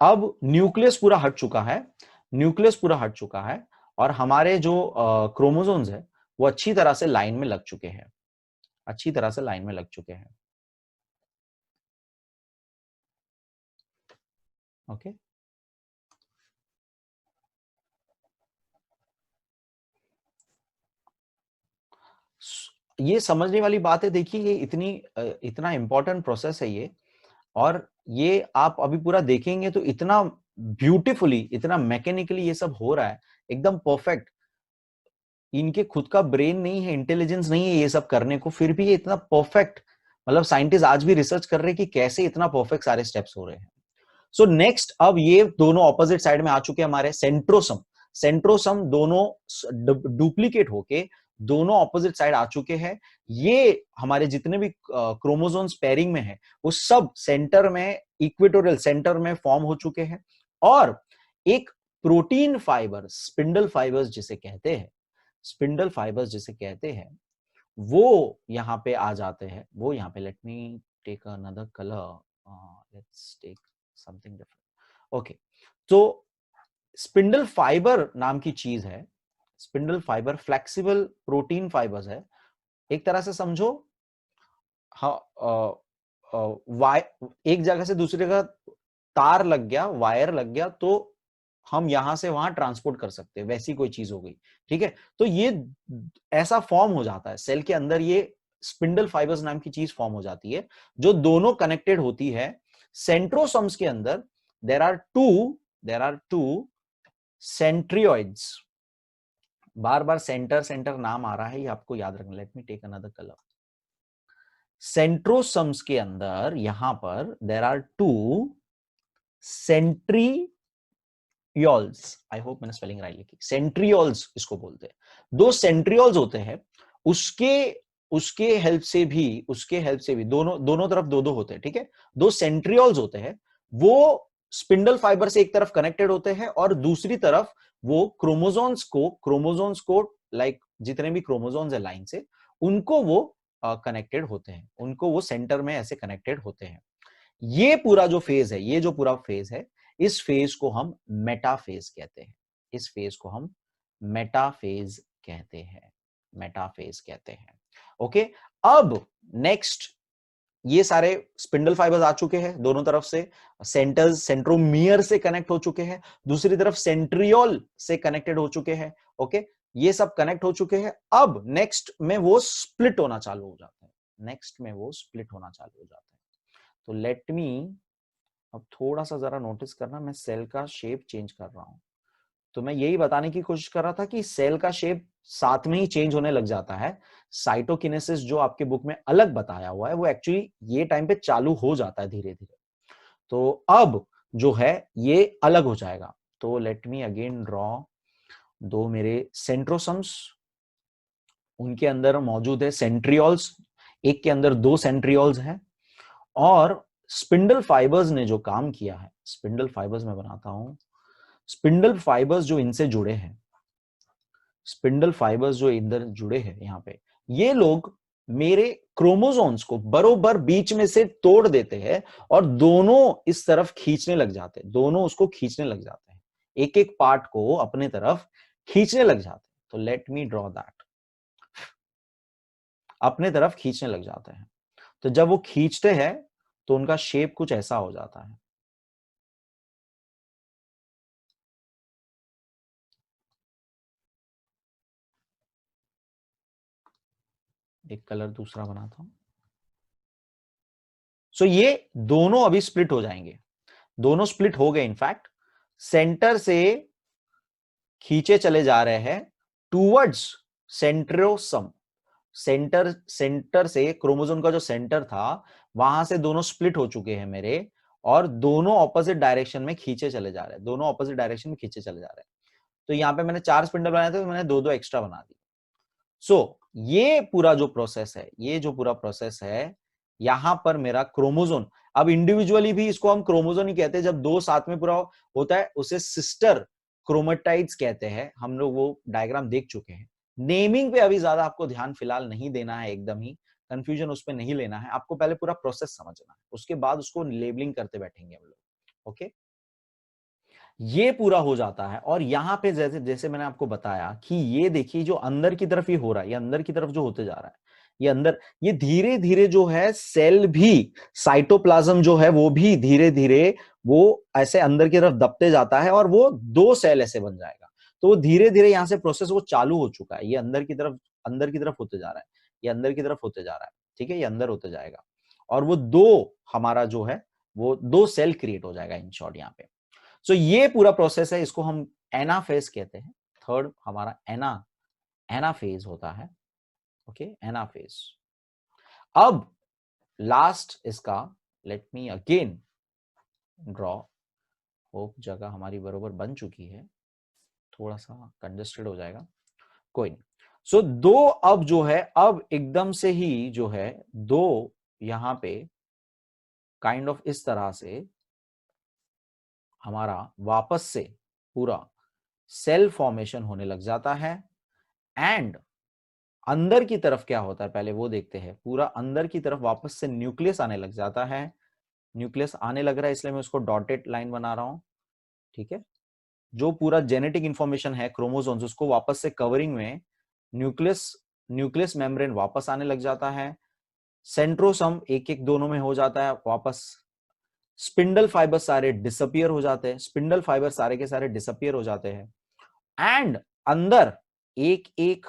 A: अब न्यूक्लियस पूरा हट चुका है, न्यूक्लियस पूरा हट चुका है और हमारे जो क्रोमोसोम्स है वो अच्छी तरह से लाइन में लग चुके हैं, अच्छी तरह से लाइन में लग चुके हैं, ओके। ये समझने वाली बात है, देखिए ये इतना इंपॉर्टेंट प्रोसेस है ये, और ये आप अभी पूरा देखेंगे तो इतना ब्यूटीफुली, इतना मैकेनिकली ये सब हो रहा है, एकदम परफेक्ट। इनके खुद का ब्रेन नहीं है, इंटेलिजेंस नहीं है ये सब करने को, फिर भी ये इतना परफेक्ट, मतलब साइंटिस्ट आज भी रिसर्च कर रहे हैं कि कैसे इतना परफेक्ट सारे स्टेप्स हो रहे हैं। सो नेक्स्ट, अब ये दोनों ऑपोजिट साइड में आ चुके हैं हमारे सेंट्रोसम, सेंट्रोसम दोनों डुप्लीकेट होके दोनों ऑपोजिट साइड आ चुके हैं। ये हमारे जितने भी क्रोमोसोम्स पेयरिंग में है वो सब सेंटर में, इक्वेटोरियल सेंटर में फॉर्म हो चुके हैं, और एक प्रोटीन फाइबर, स्पिंडल फाइबर्स जिसे कहते हैं, स्पिंडल फाइबर्स जिसे कहते हैं, वो यहां पे आ जाते हैं, वो यहां पे, let me take another colour, let's take something different, okay. तो स्पिंडल फाइबर नाम की चीज है, spindle fibre flexible protein fibres है, एक तरह से समझो। हाँ, एक जगह से दूसरी जगह तार लग गया, वायर लग गया, तो हम यहां से वहां ट्रांसपोर्ट कर सकते हैं, वैसी कोई चीज हो गई, ठीक है। तो ये ऐसा फॉर्म हो जाता है सेल के अंदर, ये स्पिंडल फाइबर्स नाम की चीज फॉर्म हो जाती है जो दोनों कनेक्टेड होती है। सेंट्रोसोम्स के अंदर देर आर टू सेंट्रियोइड्स, बार बार सेंटर सेंटर नाम आ रहा है, ये आपको याद रखना। Let me take another colour. Centrosomes के अंदर यहां पर there are two centrioles, I hope मैंने स्पेलिंग राइट लिखी, सेंट्रियोल्स इसको बोलते हैं। दो सेंट्रियोल्स होते हैं, उसके उसके हेल्प से भी, उसके हेल्प से भी दोनों दोनों तरफ दो दो होते हैं, ठीक है। दो सेंट्रियोल्स होते हैं, वो स्पिंडल फाइबर से एक तरफ कनेक्टेड होते हैं और दूसरी तरफ वो क्रोमोसोम्स को लाइक जितने भी क्रोमोसोम्स है लाइन से, उनको वो कनेक्टेड होते हैं, उनको वो सेंटर में ऐसे कनेक्टेड होते हैं। ये पूरा जो फेज है, ये जो पूरा फेज है, इस फेज को हम मेटाफेज कहते हैं, इस फेज को हम मेटाफेज कहते हैं, मेटाफेज कहते हैं, ओके। अब नेक्स्ट ये सारे स्पिंडल फाइबर्स आ चुके हैं दोनों तरफ से, सेंट्रोमियर से कनेक्ट हो चुके हैं, दूसरी तरफ सेंट्रियोल से कनेक्टेड हो चुके हैं। ओके, ये सब कनेक्ट हो चुके हैं। अब नेक्स्ट में वो स्प्लिट होना चालू हो जाता है, नेक्स्ट में वो स्प्लिट होना चालू हो जाता है। तो लेट मी, अब थोड़ा सा जरा नोटिस करना, मैं सेल का शेप चेंज कर रहा हूं। तो मैं यही बताने की कोशिश कर रहा था कि सेल का शेप साथ में ही चेंज होने लग जाता है। साइटोकिनेसिस जो आपके बुक में अलग बताया हुआ है, वो एक्चुअली ये टाइम पे चालू हो जाता है धीरे धीरे। तो अब जो है ये अलग हो जाएगा। तो लेट मी अगेन ड्रॉ दो मेरे सेंट्रोसम्स, उनके अंदर मौजूद है सेंट्रियोल्स, एक के अंदर दो सेंट्रियोल्स हैं। और स्पिंडल फाइबर्स ने जो काम किया है, स्पिंडल फाइबर्स में बनाता हूं, स्पिंडल फाइबर्स जो इनसे जुड़े हैं, स्पिंडल फाइबर्स जो इधर जुड़े हैं यहां पे, ये लोग मेरे क्रोमोसोम्स को बरोबर बीच में से तोड़ देते हैं और दोनों इस तरफ खींचने लग जाते हैं, दोनों उसको खींचने लग जाते हैं, एक एक पार्ट को अपने तरफ खींचने लग जाते हैं। तो लेट मी ड्रॉ दैट, अपने तरफ खींचने लग जाते हैं। तो जब वो खींचते हैं तो उनका शेप कुछ ऐसा हो जाता है। एक कलर दूसरा बनाता हूं। सो ये दोनों अभी स्प्लिट हो जाएंगे, दोनों स्प्लिट हो गए। इनफैक्ट सेंटर से खींचे चले जा रहे हैं टूवर्ड्स सेंट्रोसम, सेंटर से क्रोमोसोम का जो सेंटर था वहां से दोनों स्प्लिट हो चुके हैं मेरे, और दोनों ऑपोजिट डायरेक्शन में खींचे चले जा रहे हैं, दोनों ऑपोजिट डायरेक्शन में खींचे चले जा रहे हैं। तो यहां पे मैंने 4 स्पिंडल बनाए थे, तो मैंने दो दो एक्स्ट्रा बना दी। सो ये पूरा जो प्रोसेस है, ये जो पूरा प्रोसेस है, यहां पर मेरा क्रोमोजोन, अब इंडिविजुअली भी इसको हम क्रोमोजोन ही कहते हैं, जब दो साथ में पूरा होता है उसे सिस्टर क्रोमेटाइड्स कहते हैं। हम लोग वो डायग्राम देख चुके हैं। नेमिंग पे अभी ज्यादा आपको ध्यान फिलहाल नहीं देना है, एकदम ही कंफ्यूजन उस पर नहीं लेना है, आपको पहले पूरा प्रोसेस समझना है, उसके बाद उसको लेबलिंग करते बैठेंगे हम लोग। ओके, ये पूरा हो जाता है। और यहां पे जैसे जैसे मैंने आपको बताया कि ये देखिए जो अंदर की तरफ ये हो रहा है, ये अंदर की तरफ जो होते जा रहा है, ये अंदर, ये धीरे धीरे जो है सेल भी, साइटोप्लाज्म जो है वो भी धीरे धीरे वो ऐसे अंदर की तरफ दबते जाता है और वो दो सेल ऐसे बन जाएगा। तो वो धीरे धीरे यहां से प्रोसेस वो चालू हो चुका है, ये अंदर की तरफ, अंदर की तरफ होते जा रहा है, ये अंदर की तरफ होते जा रहा है। ठीक है, ये अंदर होते जाएगा और वो दो, हमारा जो है वो दो सेल क्रिएट हो जाएगा इन शॉर्ट यहाँ पे। सो ये पूरा प्रोसेस है, इसको हम एनाफेज कहते हैं। थर्ड हमारा एनाफेज होता है। Okay, anaphase. अब लास्ट इसका, let me again draw, hope जगह हमारी बरोबर बन चुकी है, थोड़ा सा कंजेस्टेड हो जाएगा, कोई नहीं। सो दो, अब जो है, अब एकदम से ही जो है दो यहां पे काइंड ऑफ इस तरह से हमारा वापस से पूरा सेल फॉर्मेशन होने लग जाता है। एंड अंदर की तरफ क्या होता है पहले वो देखते हैं। पूरा अंदर की तरफ वापस से न्यूक्लियस आने लग जाता है, न्यूक्लियस आने लग रहा है इसलिए मैं उसको डॉटेड लाइन बना रहा हूं। ठीक है, जो पूरा जेनेटिक इंफॉर्मेशन है क्रोमोसोम्स, उसको वापस से कवरिंग में न्यूक्लियस, न्यूक्लियस मेम्ब्रेन वापस आने लग जाता है। सेंट्रोसम एक एक दोनों में हो जाता है वापस। स्पिंडल फाइबर सारे डिसअपियर हो जाते हैं, स्पिंडल फाइबर सारे के सारे डिसअपियर हो जाते हैं। एंड अंदर एक एक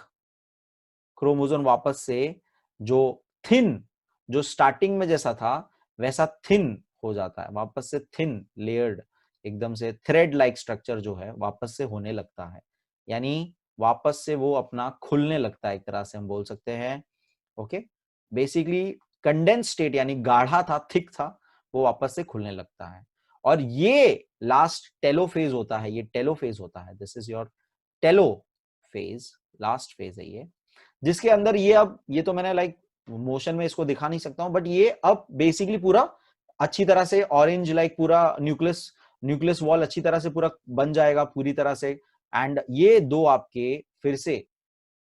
A: क्रोमोसोम वापस से जो थिन, जो स्टार्टिंग में जैसा था वैसा थिन हो जाता है, वापस से थिन लेयर्ड, एकदम से थ्रेड लाइक स्ट्रक्चर जो है वापस से होने लगता है। यानी वापस से वो अपना खुलने लगता है, एक तरह से हम बोल सकते हैं। ओके, बेसिकली कंडेंस स्टेट यानी गाढ़ा था, थिक था, वो वापस से खुलने लगता है। और ये लास्ट टेलो फेज होता है, ये टेलो फेज होता है, this is your telophase, last phase है ये, जिसके अंदर ये, अब ये तो मैंने लाइक मोशन में इसको दिखा नहीं सकता हूं, बट ये अब बेसिकली पूरा अच्छी तरह से ऑरेंज लाइक पूरा न्यूक्लियस, न्यूक्लियस वॉल अच्छी तरह से पूरा बन जाएगा पूरी तरह से। एंड ये दो आपके फिर से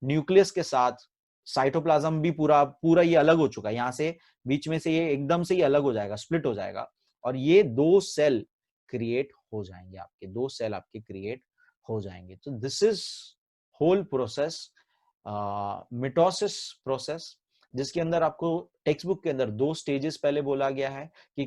A: न्यूक्लियस के साथ साइटोप्लाज्म भी पूरा पूरा ये अलग हो चुका है, यहां से बीच में से ये एकदम से ही अलग हो जाएगा, स्प्लिट हो जाएगा, और ये दो सेल क्रिएट हो जाएंगे, आपके दो सेल आपके क्रिएट हो जाएंगे। तो this is whole process, mitosis process. जिसके अंदर आपको टेक्स्ट बुक के अंदर 2 स्टेजेस पहले बोला गया है कि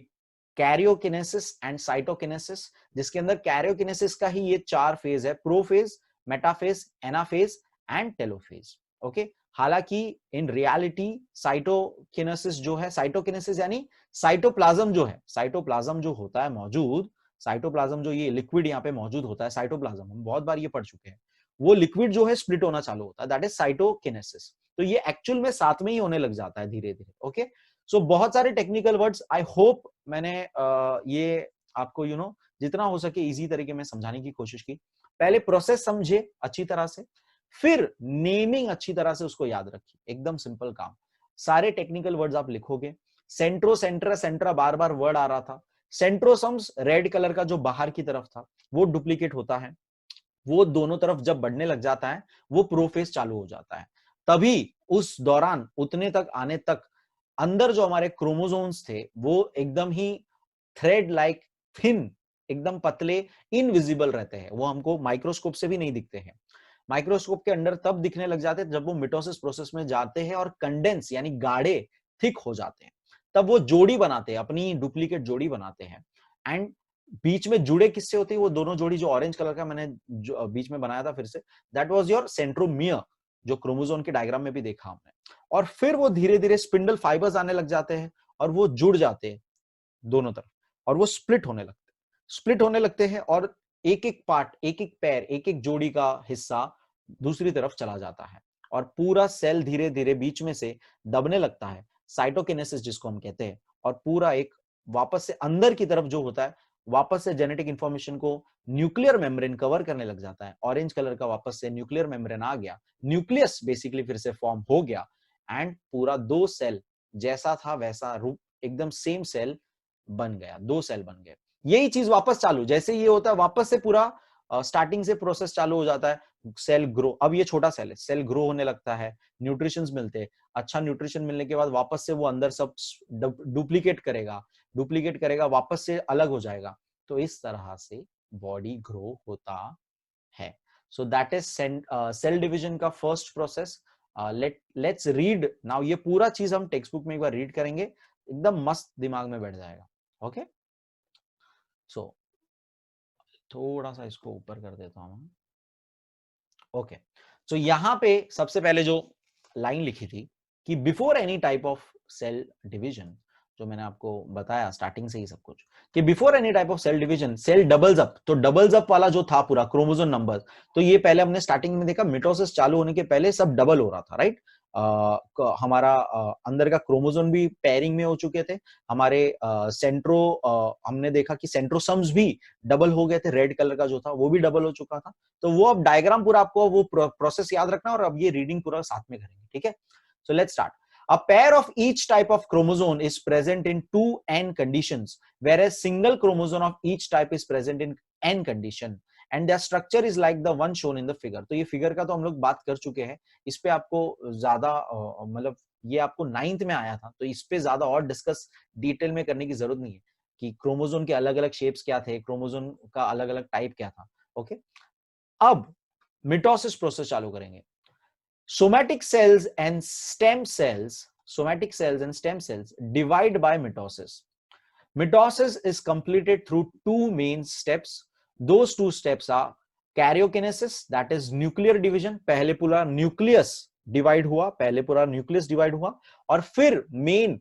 A: कैरियोकिनेसिस एंड साइटोकिनेसिस, जिसके अंदर कैरियोकिनेसिस का ही ये 4 फेज है, prophase, metaphase, anaphase and telophase. Okay, हालांकि इन रियलिटी साइटोकिनेसिस जो है, साइटोकिनेसिस यानी साइटोप्लाज्म जो है, साइटोप्लाज्म जो होता है मौजूद, साइटोप्लाज्म जो ये लिक्विड यहाँ पे मौजूद होता है, साइटोप्लाज्म हम बहुत बार ये पढ़ चुके हैं, वो लिक्विड जो है स्प्लिट होना चालू होता है, दैट इज साइटोकिनेसिस। तो ये एक्चुअल में साथ में ही होने लग जाता है धीरे धीरे। ओके, सो बहुत सारे टेक्निकल वर्ड्स, आई होप मैंने ये आपको जितना हो सके इजी तरीके में समझाने की कोशिश की। पहले प्रोसेस समझे अच्छी तरह से, फिर नेमिंग अच्छी तरह से उसको याद रखिए, एकदम सिंपल काम। सारे टेक्निकल वर्ड्स आप लिखोगे। सेंट्रो, सेंट्रा, सेंट्रा बार बार वर्ड आ रहा था। सेंट्रोसम्स रेड कलर का जो बाहर की तरफ था वो डुप्लीकेट होता है, वो दोनों तरफ जब बढ़ने लग जाता है वो प्रोफेज चालू हो जाता है। तभी उस दौरान उतने तक आने तक अंदर जो हमारे क्रोमोसोम्स थे वो एकदम ही थ्रेड लाइक थिन, एकदम पतले, इनविजिबल रहते हैं, वो हमको माइक्रोस्कोप से भी नहीं दिखते हैं। माइक्रोस्कोप के अंदर तब दिखने लग जाते हैं जब वो मिटोसिस प्रोसेस में जाते हैं और कंडेंस यानी गाढ़े, थिक हो जाते हैं, तब वो जोड़ी बनाते हैं, अपनी डुप्लीकेट जोड़ी बनाते हैं। एंड बीच में जुड़े किससे होती है, वो दोनों जोड़ी जो ऑरेंज कलर का मैंने जो बीच में बनाया था फिर से, दैट वाज योर सेंट्रोमियर, जो क्रोमोसोम के डायग्राम में भी देखा हमने। और फिर वो धीरे धीरे स्पिंडल फाइबर्स आने लग जाते हैं और वो जुड़ जाते हैं दोनों तरफ, और वो स्प्लिट होने लगते हैं और एक एक पार्ट, एक एक पैर, एक एक जोड़ी का हिस्सा दूसरी तरफ चला जाता है और पूरा सेल धीरे धीरे बीच में से दबने लगता है, साइटोकिनेसिस जिसको हम कहते हैं। और पूरा एक वापस से अंदर की तरफ जो होता है, वापस से जेनेटिक इंफॉर्मेशन को न्यूक्लियर मेम्ब्रेन कवर करने लग जाता है। ऑरेंज कलर का वापस से न्यूक्लियर मेम्ब्रेन आ गया, न्यूक्लियस बेसिकली फिर से फॉर्म हो गया, एंड पूरा 2 सेल जैसा था वैसा रूप, एकदम सेम सेल बन गया, 2 सेल बन गए। यही चीज वापस चालू, जैसे ये होता है वापस से पूरा स्टार्टिंग से प्रोसेस चालू हो जाता है। सेल ग्रो, अब ये छोटा सेल है, सेल ग्रो होने लगता है, न्यूट्रिशंस मिलते हैं, अच्छा न्यूट्रिशन मिलने के बाद वापस से वो अंदर सब डुप्लीकेट करेगा, वापस से अलग हो जाएगा। तो इस तरह से बॉडी ग्रो होता है। So that is cell division का first process. Let's read now, ये पूरा चीज हम टेक्स्ट बुक में एक बार रीड करेंगे, एकदम मस्त दिमाग में बैठ जाएगा। ओके, सो थोड़ा सा इसको ऊपर कर देता हूं। ओके, सो यहां पे सबसे पहले जो लाइन लिखी थी कि before any type of cell division, जो मैंने आपको बताया स्टार्टिंग से ही सब कुछ, कि before any type of cell division cell doubles up. तो डबल्स अप वाला जो था पूरा क्रोमोसोम नंबर, तो ये पहले हमने स्टार्टिंग में देखा, मिटोसिस चालू होने के पहले सब डबल हो रहा था, राइट। हमारा अंदर का क्रोमोसोम भी पेयरिंग में हो चुके थे, हमारे सेंट्रो हमने देखा कि सेंट्रोसम्स भी डबल हो गए थे, रेड कलर का जो था वो भी डबल हो चुका था। तो वो अब डायग्राम पूरा आपको वो प्रोसेस याद रखना, और अब ये रीडिंग पूरा साथ में करेंगे, ठीक है। So let's start. A pair of each type of chromosome is present in 2n conditions, whereas single chromosome of each type is present in n condition, and their structure is like the one shown in the figure. तो ये फिगर का तो हम लोग बात कर चुके हैं, इस पे आपको ज्यादा मतलब ये आपको 9th में आया था, तो इस पे ज्यादा और डिस्कस डिटेल में करने की जरूरत नहीं है कि क्रोमोसोम के अलग अलग शेप्स क्या थे, क्रोमोसोम का अलग अलग टाइप क्या था। ओके, अब मिटोसिस प्रोसेस चालू करेंगे। Somatic cells and stem cells divide by mitosis. Mitosis is completed through 2 main steps. Those 2 steps are karyokinesis, that is nuclear division. पहले पूरा न्यूक्लियस डिवाइड हुआ, और फिर मेन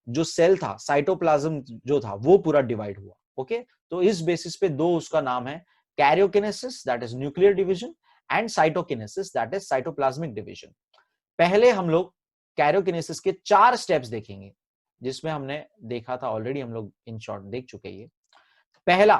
A: जो सेल था, साइटोप्लाज्म जो था, वो पूरा डिवाइड हुआ। ओके, तो इस बेसिस पे 2 उसका नाम है, karyokinesis, that is nuclear division, and cytokinesis, that is cytoplasmic division. पहले हम लोग कैरियोकिनेसिस के 4 स्टेप्स देखेंगे, जिसमें हमने देखा था ऑलरेडी, हम लोग इन शॉर्ट देख चुके हैं। पहला,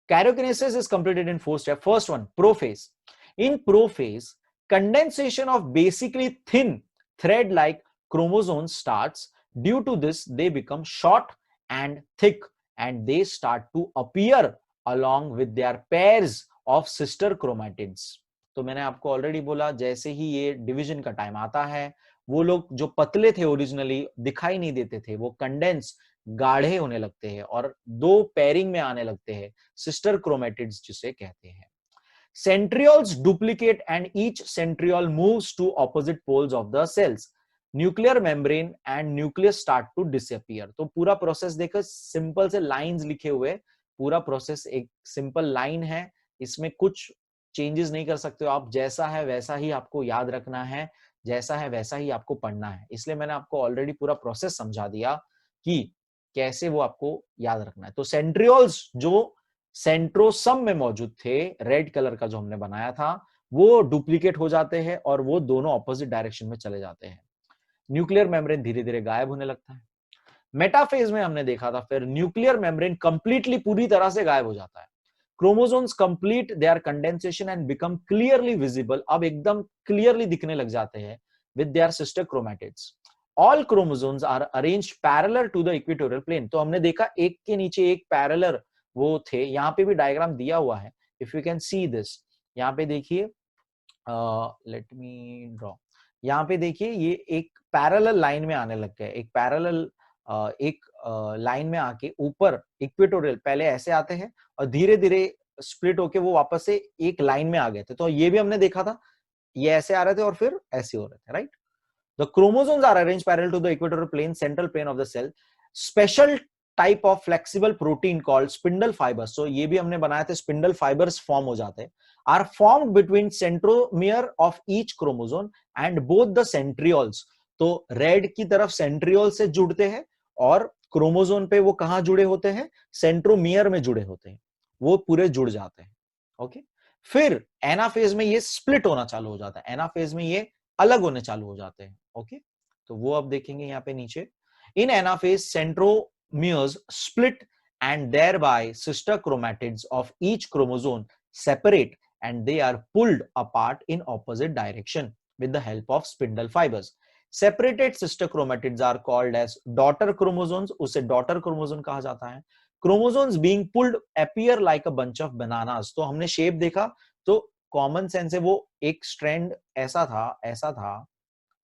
A: karyokinesis is completed in 4 step. First one, prophase. In prophase, condensation of basically thin thread like chromosome starts. Due to this they become short and thick, and they start to appear along with their pairs of sister chromatids. तो मैंने आपको ऑलरेडी बोला, जैसे ही ये डिवीजन का टाइम आता है, वो लोग जो पतले थे ओरिजिनली, दिखाई नहीं देते थे, वो कंडेंस गाढ़े होने लगते हैं और 2 पेयरिंग में आने लगते हैं, सिस्टर क्रोमेटिड्स जिसे कहते हैं। Centrioles duplicate and each centriole moves to opposite poles of the cells. Nuclear membrane and nucleus start to disappear. तो पूरा प्रोसेस देखो, सिंपल से लाइंस लिखे हुए, पूरा प्रोसेस एक सिंपल लाइन है, इसमें कुछ चेंजेस नहीं कर सकते हो आप, जैसा है वैसा ही आपको याद रखना है, जैसा है वैसा ही आपको पढ़ना है। इसलिए मैंने आपको ऑलरेडी पूरा प्रोसेस समझा दिया कि कैसे वो आपको याद रखना है। तो सेंट्रियोल्स जो सेंट्रोसम में मौजूद थे, रेड कलर का जो हमने बनाया था, वो डुप्लीकेट हो जाते हैं और वो दोनों ऑपोजिट डायरेक्शन में चले जाते हैं। न्यूक्लियर मेम्ब्रेन धीरे धीरे गायब होने लगता है। मेटाफेज में हमने देखा था फिर न्यूक्लियर मेम्ब्रेन कंप्लीटली पूरी तरह से गायब हो जाता है। Chromosomes complete their condensation and become clearly visible, अब एकदम क्लियरली दिखने लग जाते हैं with their sister chromatids. All chromosomes are arranged parallel to the equatorial plane. तो हमने देखा एक के नीचे एक पैरेलल वो थे, यहाँ पे भी डायग्राम दिया हुआ है, if you can see this. यहाँ पे देखिए, लेट मी ड्रॉ, यहाँ पे देखिए ये एक पैरेलल लाइन में आने लग गए, एक पैरेलल एक लाइन में आके ऊपर इक्वेटोरियल पहले ऐसे आते हैं और धीरे धीरे स्प्लिट होके वो वापस से एक लाइन में आ गए थे। तो ये भी हमने देखा था, ये ऐसे आ रहे थे और फिर ऐसे हो रहे थे, right. The chromosomes are arranged parallel to the equatorial plane, central plane of the cell. Special type of flexible protein called spindle fibres, तो ये भी हमने बनाए थे, स्पिंडल फाइबर्स फॉर्म हो जाते हैं, are formed between centromere of each chromosome and both the centrioles. तो रेड की तरफ सेंट्रियोल से जुड़ते हैं और क्रोमोसोम पे वो कहां जुड़े होते हैं, सेंट्रोमियर में जुड़े होते हैं, वो पूरे जुड़ जाते हैं। ओके, फिर एनाफेज में ये स्प्लिट होना चालू हो जाता है, एनाफेज में ये अलग होने चालू हो जाते हैं। ओके, तो वो अब देखेंगे यहाँ पे नीचे। इन anaphase centromeres split and thereby sister chromatids of each chromosome separate and they are pulled apart in opposite direction with the help of spindle fibers. Separated sister chromatids are called as daughter chromosomes, उसे daughter chromosome कहा जाता है। Chromosomes being pulled appear like a bunch of bananas, तो हमने शेप देखा, तो कॉमन सेंस है, वो एक स्ट्रैंड ऐसा था,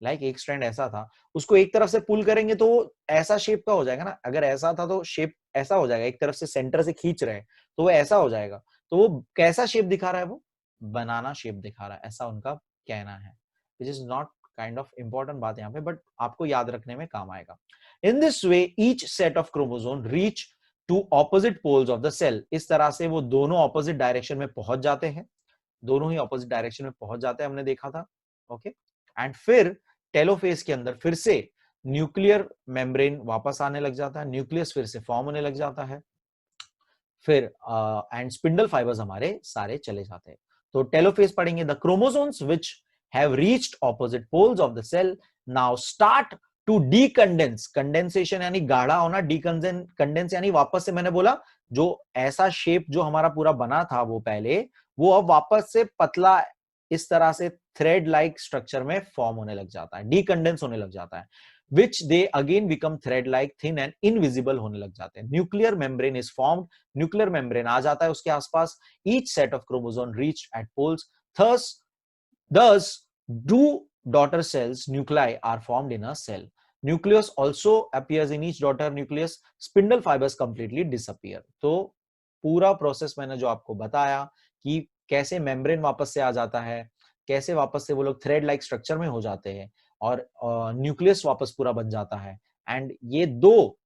A: लाइक एक स्ट्रैंड ऐसा था, उसको एक तरफ से पुल करेंगे तो ऐसा शेप का हो जाएगा ना, अगर ऐसा था तो शेप ऐसा हो जाएगा, एक तरफ से सेंटर से खींच रहे हैं तो वो ऐसा हो जाएगा। तो वो कैसा शेप दिखा रहा है, वो बनाना शेप दिखा रहा है, ऐसा उनका कहना है, which is not kind of important बात यहाँ पे, बट आपको याद रखने में काम आएगा। In this way each set of chromosome reach to opposite poles of the cell, इस तरह से वो दोनों ऑपोजिट डायरेक्शन में पहुंच जाते हैं, दोनों ही ऑपोजिट डायरेक्शन में पहुंच जाते हैं, हमने देखा था। ओके, एंड फिर टेलोफेज के अंदर फिर से न्यूक्लियर मेम्ब्रेन वापस आने लग जाता है, न्यूक्लियस फिर से फॉर्म होने लग जाता है, फिर एंड स्पिंडल फाइबर्स हमारे सारे चले जाते हैं। तो टेलोफेज पढ़ेंगे, the chromosomes which have reached opposite poles of the cell now start to decondense, condensation यानी गाढ़ा होना, डीकंडेंस यानी वापस से, मैंने बोला जो ऐसा शेप जो हमारा पूरा बना था वो पहले, वो अब वापस से पतला इस तरह से थ्रेड लाइक स्ट्रक्चर में फॉर्म होने लग जाता है, डीकंडेंस होने लग जाता है, which they again become thread like thin and invisible होने लग जाते हैं। Nuclear membrane is formed, nuclear membrane आ जाता है उसके आसपास, each set of chromosome reached at poles, thus do daughter cells nuclei are formed in a cell. Nucleus also appears in each daughter nucleus, spindle fibers completely disappear. तो पूरा प्रोसेस मैंने जो आपको बताया कि कैसे मेम्ब्रेन वापस से आ जाता है, कैसे वापस से वो लोग थ्रेड लाइक स्ट्रक्चर में हो जाते हैं और न्यूक्लियस वापस पूरा बन जाता है, एंड ये दो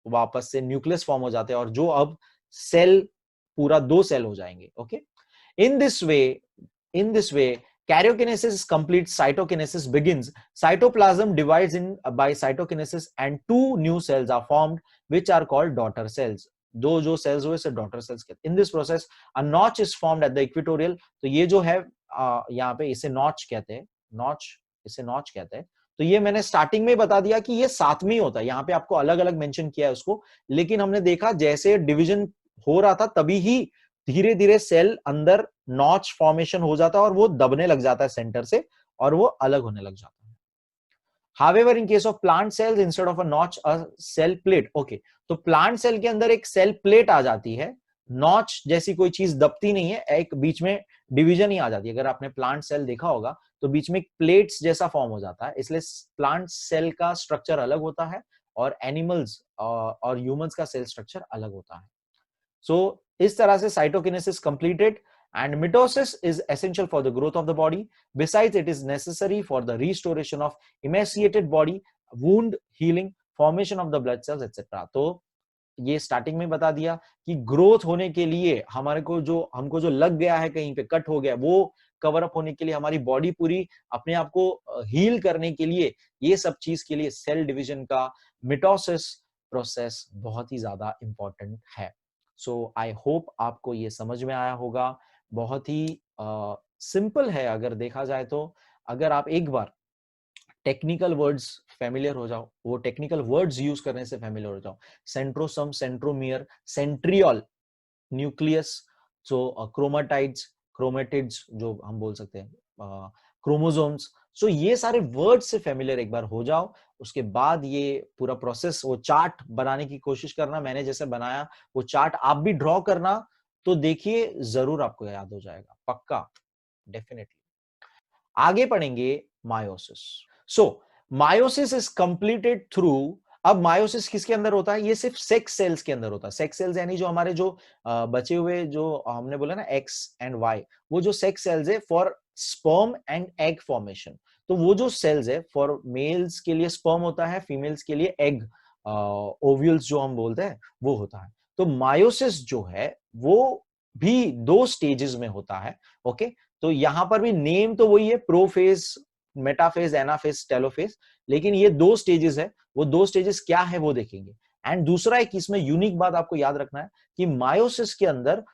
A: वापस से न्यूक्लियस फॉर्म हो जाते हैं और जो अब सेल पूरा दो सेल हो जाएंगे। Okay, in this way karyokinesis is complete, cytokinesis begins, cytoplasm divides in by cytokinesis and two new cells are formed which are called daughter cells. दो जो सेल्स हुए इसे डॉटर सेल्स कहते हैं। In this process a notch is formed at the equatorial, तो ये जो है यहाँ पे इसे नॉच कहते हैं, इसे नॉच कहते हैं। तो ये मैंने स्टार्टिंग में बता दिया कि ये साथ में ही होता है, यहाँ पे आपको अलग अलग मेंशन किया है उसको, लेकिन हमने देखा जैसे डिवीजन हो रहा था तभी ही धीरे धीरे सेल अंदर नॉच फॉर्मेशन हो जाता है और वो दबने लग जाता है सेंटर से और वो अलग होने लग जाता है। However, in case of plant cells, instead of a notch, a cell plate. Okay, तो प्लांट सेल के अंदर एक सेल प्लेट आ जाती है, नॉच जैसी कोई चीज दबती नहीं है, एक बीच में डिवीजन ही आ जाती है। अगर आपने प्लांट सेल देखा होगा तो बीच में प्लेट्स जैसा फॉर्म हो जाता है, इसलिए प्लांट सेल का स्ट्रक्चर अलग होता है और एनिमल्स और ह्यूमंस का सेल स्ट्रक्चर अलग होता है। सो इस तरह से cytokinesis completed And mitosis is essential for the growth of the body. Besides, it is necessary for the restoration of emaciated body, wound healing, formation of the blood cells, etc. तो ये स्टार्टिंग में बता दिया कि ग्रोथ होने के लिए हमारे को जो हमको जो लग गया है, कहीं पे कट हो गया, वो कवर अप होने के लिए, हमारी बॉडी पूरी अपने आप को हील करने के लिए, ये सब चीज के लिए सेल डिवीजन का मिटोसिस प्रोसेस बहुत ही ज्यादा इंपॉर्टेंट है. सो आई होप आपको ये समझ में आया होगा. बहुत ही सिंपल है अगर देखा जाए तो. अगर आप एक बार टेक्निकल वर्ड्स फेमिलियर हो जाओ, वो टेक्निकल वर्ड्स यूज करने से फेमिलियर हो जाओ. सेंट्रोसम, सेंट्रोमियर, सेंट्रियोल, न्यूक्लियस, सो क्रोमाटाइड्स, क्रोमेटिड्स जो हम बोल सकते हैं, क्रोमोसोम्स. सो ये सारे वर्ड्स से फेमिलियर एक बार हो जाओ. उसके बाद ये पूरा प्रोसेस, वो चार्ट बनाने की कोशिश करना, मैंने जैसे बनाया वो चार्ट आप भी ड्रॉ करना, तो देखिए जरूर आपको याद हो जाएगा, पक्का, डेफिनेटली. आगे पढ़ेंगे meiosis. So meiosis is completed through. अब मायोसिस किसके अंदर होता है? ये सिर्फ सेक्स सेल्स के अंदर होता है. सेक्स सेल्स यानी जो हमारे जो बचे हुए, जो हमने बोला ना एक्स एंड वाई, वो जो सेक्स सेल्स है for sperm and egg formation. तो वो जो सेल्स है, फॉर मेल्स के लिए स्पर्म होता है, फीमेल्स के लिए एग, ओव्यूल्स जो हम बोलते हैं, वो होता है. तो मायोसिस जो है वो भी 2 स्टेजेस में होता है. ओके, तो यहां पर भी नेम तो वही है, प्रोफेज, मेटाफेज, एनाफेज, टेलोफेज, लेकिन ये 2 स्टेजेस है. वो 2 स्टेजेस क्या है वो देखेंगे. एंड दूसरा एक इसमें यूनिक बात आपको याद रखना है कि मायोसिस के अंदर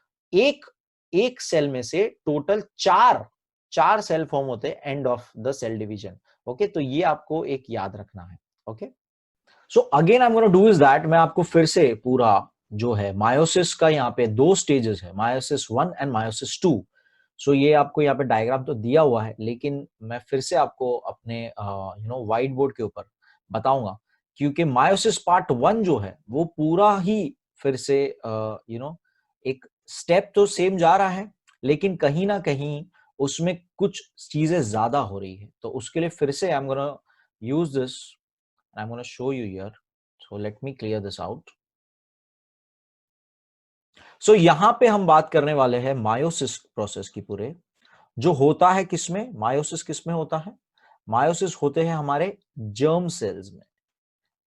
A: एक सेल में से टोटल 4 सेल फॉर्म होते हैं and of the cell division. Okay, तो ये आपको एक याद रखना है. Okay, so again I am gonna do is that, मैं आपको फिर से पूरा जो है मायोसिस का, यहाँ पे 2 स्टेजेस है, मायोसिस 1 एंड मायोसिस 2. सो ये आपको यहाँ पे डायग्राम तो दिया हुआ है, लेकिन मैं फिर से आपको अपने व्हाइट बोर्ड के ऊपर बताऊंगा, क्योंकि मायोसिस पार्ट 1 जो है वो पूरा ही फिर से एक स्टेप तो सेम जा रहा है, लेकिन कहीं ना कहीं उसमें कुछ चीजें ज्यादा हो रही है. तो उसके लिए फिर से I am gonna use this, I'm going to show you here. So let me clear this out. So यहां पे हम बात करने वाले हैं मायोसिस प्रोसेस की पूरे. जो होता है किसमें, मायोसिस किसमें होता है? मायोसिस होते हैं हमारे जर्म सेल्स में,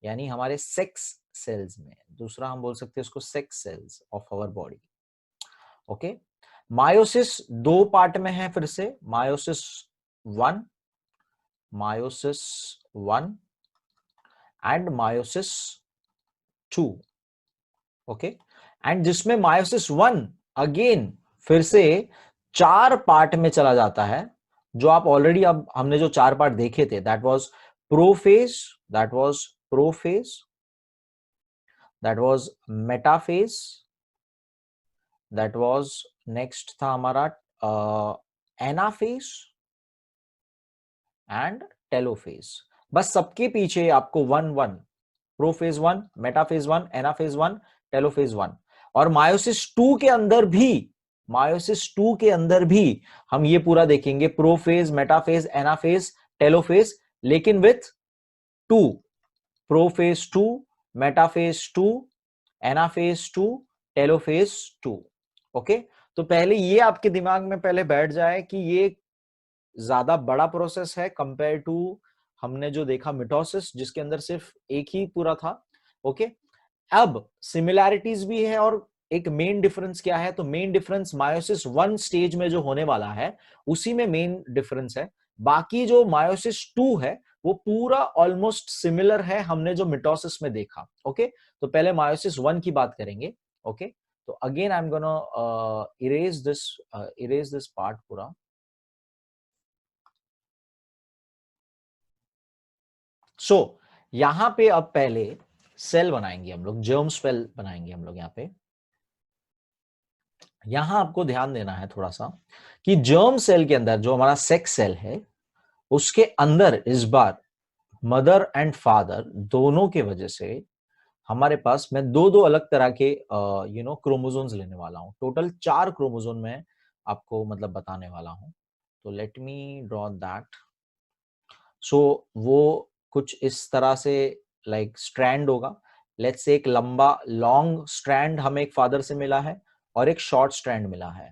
A: यानी हमारे सेक्स सेल्स में. दूसरा हम बोल सकते हैं उसको sex cells of our body. Okay, meiosis 2 part में है फिर से, meiosis 1, meiosis 1 and meiosis 2. Okay, and जिसमें मायोसिस 1 अगेन फिर से 4 पार्ट में चला जाता है. जो आप ऑलरेडी, अब हमने जो 4 पार्ट देखे थे, that was prophase, that was prophase, that was metaphase, that was next था हमारा एनाफेज एंड टेलोफेज. बस सबके पीछे आपको 1-1, प्रोफेज 1, मेटाफेज 1, एनाफेज 1, टेलोफेज 1. और मायोसिस 2 के अंदर भी, मायोसिस 2 के अंदर भी हम ये पूरा देखेंगे, प्रोफेज, मेटाफेज, एनाफेज, टेलोफेज, लेकिन with 2, prophase 2, metaphase 2, anaphase 2, telophase 2. Okay, तो पहले ये आपके दिमाग में पहले बैठ जाए कि ये ज्यादा बड़ा प्रोसेस है कंपेयर टू हमने जो देखा मिटोसिस, जिसके अंदर सिर्फ एक ही पूरा था. ओके, अब सिमिलैरिटीज भी है और एक मेन डिफरेंस क्या है? तो मेन डिफरेंस मायोसिस 1 स्टेज में जो होने वाला है उसी में मेन डिफरेंस है. बाकी जो मायोसिस 2 है वो पूरा ऑलमोस्ट सिमिलर है हमने जो मिटोसिस में देखा. ओके, तो पहले मायोसिस 1 की बात करेंगे. ओके, तो again I am gonna erase this part पूरा. सो यहां पे अब पहले सेल बनाएंगे हम लोग, जर्म सेल बनाएंगे हम लोग. यहाँ पे यहां आपको ध्यान देना है थोड़ा सा कि जर्म सेल के अंदर जो हमारा सेक्स सेल है, उसके अंदर इस बार मदर एंड फादर दोनों के वजह से हमारे पास, मैं दो अलग तरह के क्रोमोसोम्स लेने वाला हूं. टोटल 4 क्रोमोसोम में आपको मतलब बताने वाला हूं. तो लेट मी ड्रॉ दैट. सो वो कुछ इस तरह से लाइक स्ट्रैंड होगा. लेट्स से एक लंबा लॉन्ग स्ट्रैंड हमें एक फादर से मिला है और एक शॉर्ट स्ट्रैंड मिला है.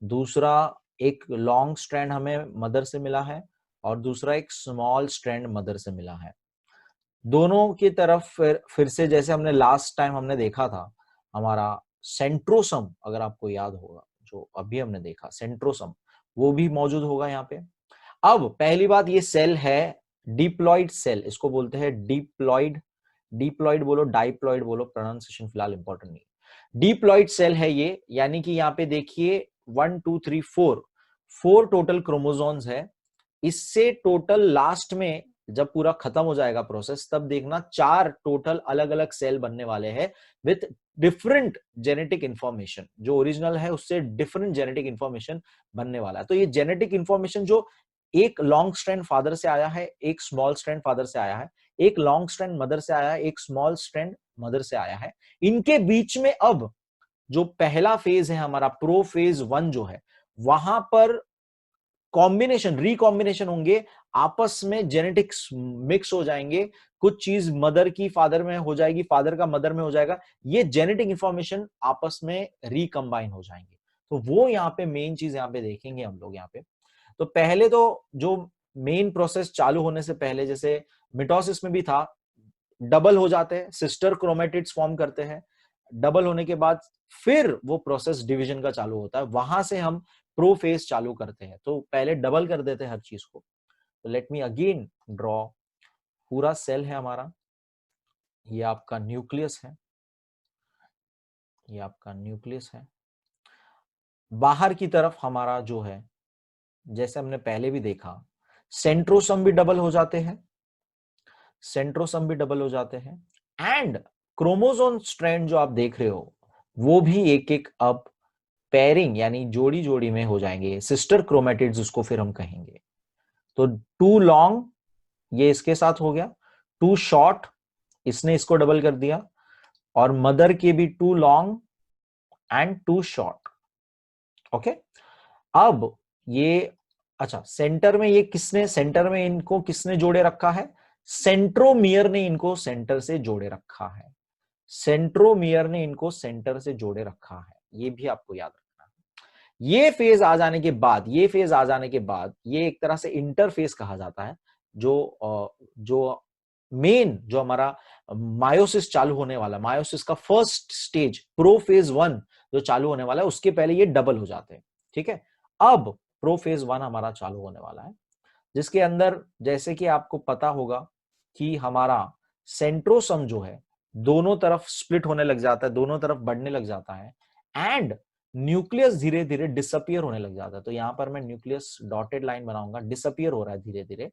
A: दूसरा एक लॉन्ग स्ट्रैंड हमें मदर से मिला है और दूसरा एक स्मॉल स्ट्रैंड मदर से मिला है। दोनों की तरफ फिर से जैसे हमने लास्ट टाइम हमने देखा था, हमारा सेंट्रोसम, अगर आपको याद होगा जो अभी हमने देखा सेंट्रोसम, वो भी मौजूद होगा यहाँ पे। अब पहली बात, ये सेल है डिप्लॉइड सेल, इसको बोलते हैं डिप्लॉइड। डिप्लॉइड बोलो डाइप्लॉइड बोलो, प्रोनाउंसिएशन फिलहाल इंपॉर्टेंट नहीं। डिप्लॉइड सेल है ये, यानी कि यहाँ पे देखिए 1 2 3 4 4 टोटल क्रोमोसोम्स है। इससे टोटल लास्ट में जब पूरा खत्म हो जाएगा प्रोसेस, तब देखना 4 टोटल अलग अलग सेल बनने वाले हैं विथ डिफरेंट जेनेटिक इंफॉर्मेशन। जो ओरिजिनल है उससे डिफरेंट जेनेटिक इंफॉर्मेशन बनने वाला है। तो ये जेनेटिक इंफॉर्मेशन जो एक लॉन्ग स्ट्रैंड फादर से आया है, एक स्मॉल स्ट्रैंड फादर से आया है, एक लॉन्ग स्ट्रैंड मदर से आया है, एक स्मॉल स्ट्रैंड मदर से आया है, इनके बीच में अब जो पहला फेज है हमारा प्रो फेज 1 जो है, वहां पर कॉम्बिनेशन रिकॉम्बिनेशन होंगे, आपस में जेनेटिक्स मिक्स हो जाएंगे, कुछ चीज मदर की फादर में हो जाएगी, फादर का मदर में हो जाएगा, ये जेनेटिक इंफॉर्मेशन आपस में रिकंबाइन हो जाएंगे। तो वो यहाँ पे मेन चीज यहाँ पे देखेंगे हम लोग यहाँ पे। तो पहले तो जो मेन प्रोसेस चालू होने से पहले, जैसे मिटोसिस में भी था, डबल हो जाते हैं, सिस्टर क्रोमेटिड्स फॉर्म करते हैं, डबल होने के बाद फिर वो प्रोसेस डिवीजन का चालू होता है, वहां से हम प्रोफेज चालू करते हैं। तो पहले डबल कर देते हैं हर चीज को। तो लेट मी अगेन ड्रॉ, पूरा सेल है हमारा, ये आपका न्यूक्लियस है, ये आपका न्यूक्लियस है। बाहर की तरफ हमारा जो है, जैसे हमने पहले भी देखा, सेंट्रोसम भी डबल हो जाते हैं, सेंट्रोसम भी डबल हो जाते हैं, एंड क्रोमोसोम स्ट्रैंड जो आप देख रहे हो वो भी एक एक अब पेयरिंग यानी जोड़ी जोड़ी में हो जाएंगे, सिस्टर क्रोमेटिड्स उसको फिर हम कहेंगे। तो टू लॉन्ग ये इसके साथ हो गया, टू शॉर्ट इसने इसको डबल कर दिया, और मदर के भी two long and two short. Okay, अब ये अच्छा, सेंटर में ये किसने, सेंटर में इनको किसने जोड़े रखा है, सेंट्रोमियर ने इनको सेंटर से जोड़े रखा है, सेंट्रोमियर ने इनको सेंटर से जोड़े रखा है, ये भी आपको याद रखना है। ये फेज आ जाने के बाद, ये फेज आ जाने के बाद, ये एक तरह से इंटरफेस कहा जाता है। जो मेन जो हमारा मायोसिस चालू होने वाला, मायोसिस का फर्स्ट स्टेज प्रोफेज 1 जो चालू होने वाला है, उसके पहले ये डबल हो जाते हैं। ठीक है, अब प्रोफेज 1 हमारा चालू होने वाला है, जिसके अंदर जैसे कि आपको पता होगा कि हमारा सेंट्रोसम जो है दोनों तरफ स्प्लिट होने लग जाता है, दोनों तरफ बढ़ने लग जाता है, एंड न्यूक्लियस धीरे धीरे डिसअपियर होने लग जाता है। तो यहां पर मैं न्यूक्लियस डॉटेड लाइन बनाऊंगा, डिसअपियर हो रहा है धीरे धीरे,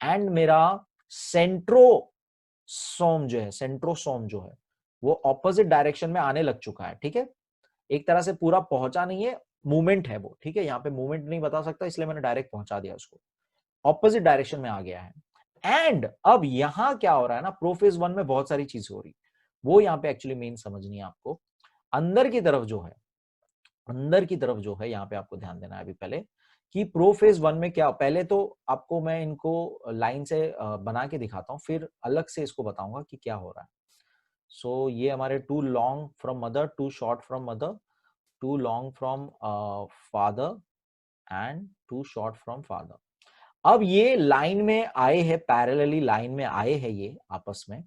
A: एंड मेरा सेंट्रोसोम जो है, सेंट्रोसोम जो है वो ऑपोजिट डायरेक्शन में आने लग चुका है। ठीक है, एक तरह से पूरा पहुंचा नहीं है, मूवमेंट है वो। ठीक है, यहाँ पे मूवमेंट नहीं बता सकता, इसलिए मैंने डायरेक्ट पहुंचा दिया उसको, ऑपोजिट डायरेक्शन में आ गया है। एंड अब यहां क्या हो रहा है ना, प्रोफेज 1 में बहुत सारी चीज हो रही, वो यहाँ पे एक्चुअली मेन समझनी है आपको। अंदर की तरफ जो है, अंदर की तरफ जो है, यहाँ पे आपको ध्यान देना है अभी पहले कि प्रोफेज 1 में क्या, पहले तो आपको मैं इनको लाइन से बना के दिखाता हूँ, फिर अलग से इसको बताऊंगा कि क्या हो रहा है। सो ये हमारे two long from mother, two short from mother, two long from father and two short from father. अब ये लाइन में आए हैं, पैरेलली लाइन में आए हैं ये आपस में,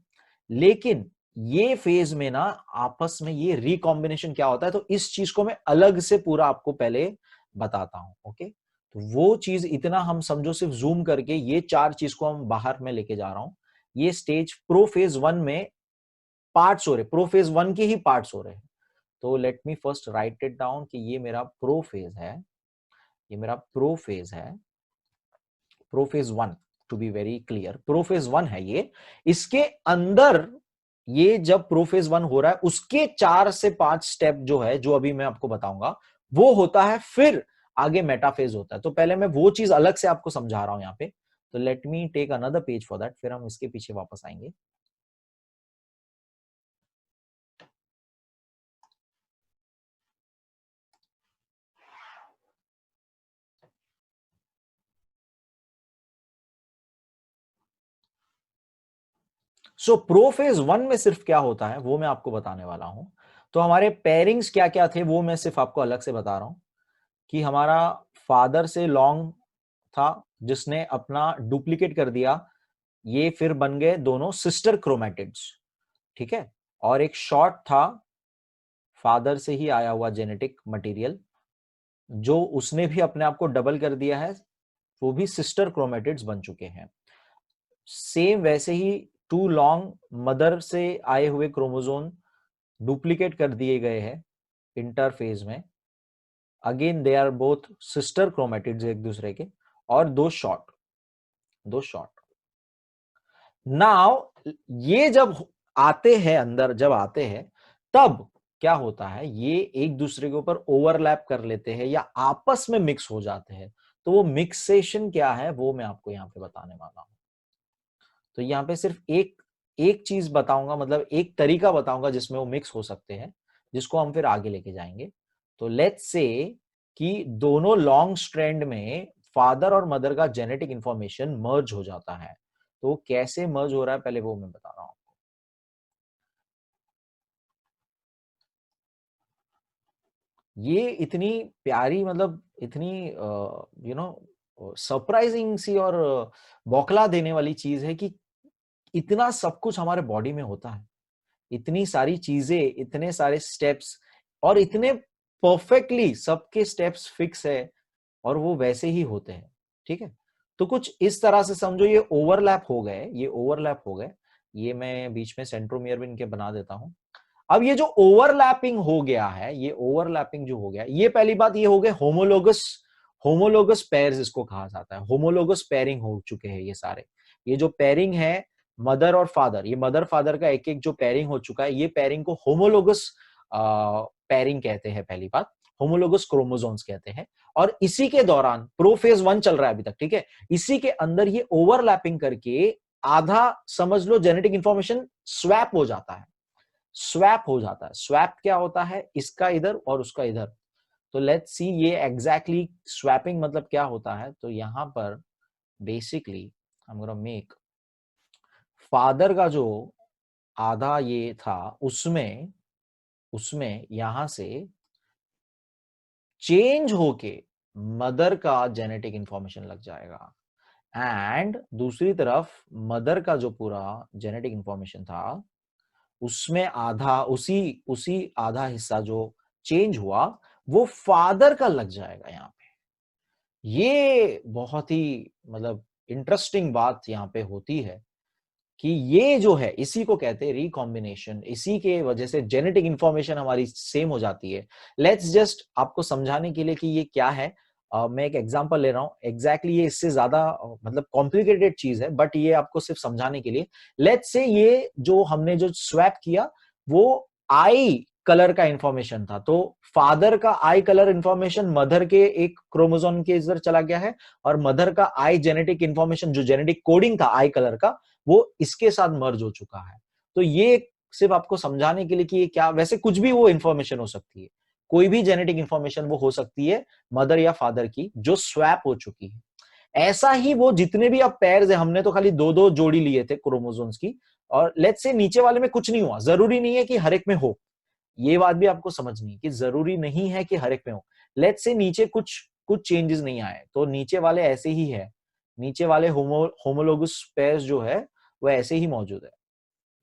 A: लेकिन ये फेज में ना आपस में ये रिकॉम्बिनेशन क्या होता है, तो इस चीज को मैं अलग से पूरा आपको पहले बताता हूं। ओके, तो वो चीज इतना हम समझो, सिर्फ जूम करके ये चार चीज को हम बाहर में लेके जा रहा हूं। ये स्टेज प्रो फेज 1 में पार्ट्स हो रहे, प्रो फेज 1 के ही पार्ट्स हो रहे हैं। तो let me first write it down कि ये मेरा प्रो फेज है, ये मेरा प्रो फेज है, prophase 1, to be very clear prophase 1 है ये। इसके अंदर ये जब प्रोफेज 1 हो रहा है, उसके 4 से 5 स्टेप जो है, जो अभी मैं आपको बताऊंगा, वो होता है, फिर आगे मेटाफेज होता है। तो पहले मैं वो चीज अलग से आपको समझा रहा हूं यहाँ पे। तो let me take another page for that, फिर हम इसके पीछे वापस आएंगे। सो प्रोफेज 1 में सिर्फ क्या होता है वो मैं आपको बताने वाला हूं। तो हमारे पेयरिंग्स क्या क्या थे वो मैं सिर्फ आपको अलग से बता रहा हूं कि हमारा फादर से लॉन्ग था जिसने अपना डुप्लीकेट कर दिया, ये फिर बन गए दोनों सिस्टर क्रोमैटिड्स, ठीक है। और एक शॉर्ट था फादर से ही आया हुआ जेनेटिक मटेरियल, जो उसने भी अपने आप को डबल कर दिया है, वो भी सिस्टर क्रोमैटिड्स बन चुके हैं। सेम वैसे ही टू लॉन्ग मदर से आए हुए क्रोमोसोम डुप्लीकेट कर दिए गए हैं इंटरफेज में, again they are both sister chromatids एक दूसरे के, और दो शॉर्ट नाउ ये जब आते हैं अंदर, जब आते हैं तब क्या होता है, ये एक दूसरे के ऊपर ओवरलैप कर लेते हैं या आपस में मिक्स हो जाते हैं। तो वो मिक्सेशन क्या है वो मैं आपको यहाँ पे बताने वाला हूं। तो यहाँ पे सिर्फ एक एक चीज बताऊंगा, मतलब एक तरीका बताऊंगा जिसमें वो मिक्स हो सकते हैं, जिसको हम फिर आगे लेके जाएंगे। तो लेट्स से कि दोनों लॉन्ग स्ट्रैंड में फादर और मदर का जेनेटिक इंफॉर्मेशन मर्ज हो जाता है। तो कैसे मर्ज हो रहा है पहले वो मैं बता रहा हूं। ये इतनी प्यारी, मतलब इतनी सरप्राइजिंग सी और बौखला देने वाली चीज है कि इतना सब कुछ हमारे बॉडी में होता है, इतनी सारी चीजें, इतने सारे स्टेप्स, और इतने परफेक्टली सबके स्टेप्स फिक्स है और वो वैसे ही होते हैं, ठीक है। तो कुछ इस तरह से समझो, ये ओवरलैप हो गए, ये ओवरलैप हो गए। ये मैं बीच में सेंट्रोमियर भी इनके बना देता हूं। अब ये जो ओवरलैपिंग हो गया है, ये ओवरलैपिंग जो हो गया, ये पहली बात ये हो गए होमोलोगस, होमोलोगस पेयर्स इसको कहा जाता है। होमोलोगस पेयरिंग हो चुके हैं ये सारे। ये जो पेयरिंग है मदर और फादर, ये मदर फादर का एक एक जो पेयरिंग हो चुका है, ये पेयरिंग को होमोलोगस पेयरिंग कहते हैं। पहली बात होमोलोगस क्रोमोसोम्स कहते हैं। और इसी के दौरान प्रोफेज 1 चल रहा है अभी तक, ठीक है। इसी के अंदर ये ओवरलैपिंग करके आधा समझ लो जेनेटिक इंफॉर्मेशन स्वैप हो जाता है। स्वैप हो जाता है। स्वैप क्या होता है, इसका इधर और उसका इधर। तो लेट्स सी ये एग्जैक्टली स्वैपिंग मतलब क्या होता है। तो यहां पर basically I am gonna make father का जो आधा ये था, उसमें उसमें यहां से चेंज होके मदर का जेनेटिक इंफॉर्मेशन लग जाएगा। एंड दूसरी तरफ मदर का जो पूरा जेनेटिक इंफॉर्मेशन था, उसमें आधा, उसी उसी आधा हिस्सा जो चेंज हुआ, वो फादर का लग जाएगा यहाँ पे। ये बहुत ही मतलब इंटरेस्टिंग बात यहाँ पे होती है कि ये जो है, इसी को कहते हैं रिकॉम्बिनेशन। इसी के वजह से जेनेटिक इंफॉर्मेशन हमारी सेम हो जाती है। लेट्स जस्ट आपको समझाने के लिए कि ये क्या है, मैं एक एग्जांपल ले रहा हूं। एग्जैक्टली ये इससे ज्यादा मतलब कॉम्प्लिकेटेड चीज है, बट ये आपको सिर्फ समझाने के लिए। लेट्स से ये जो हमने जो स्वैप किया, वो आई कलर का इंफॉर्मेशन था। तो फादर का आई कलर इंफॉर्मेशन मदर के एक क्रोमोसोम के इधर चला गया है, और मदर का आई जेनेटिक इंफॉर्मेशन, जो जेनेटिक कोडिंग था आई कलर का, वो इसके साथ मर्ज हो चुका है। तो ये सिर्फ आपको समझाने के लिए कि ये क्या, वैसे कुछ भी वो इंफॉर्मेशन हो सकती है, कोई भी जेनेटिक इंफॉर्मेशन वो हो सकती है मदर या फादर की, जो स्वैप हो चुकी है। ऐसा ही वो जितने भी अब पेयर्स है, हमने तो खाली दो दो जोड़ी लिए थे क्रोमोसोम्स की, और लेट्स से नीचे वाले में कुछ नहीं हुआ। जरूरी नहीं है कि हर एक में हो, ये बात भी आपको समझनी है कि जरूरी नहीं है कि हर एक में हो। लेट्स से नीचे कुछ कुछ चेंजेस नहीं आए, तो नीचे वाले ऐसे ही है। नीचे वाले होमोलोगस पेयर्स जो है वो ऐसे ही मौजूद है।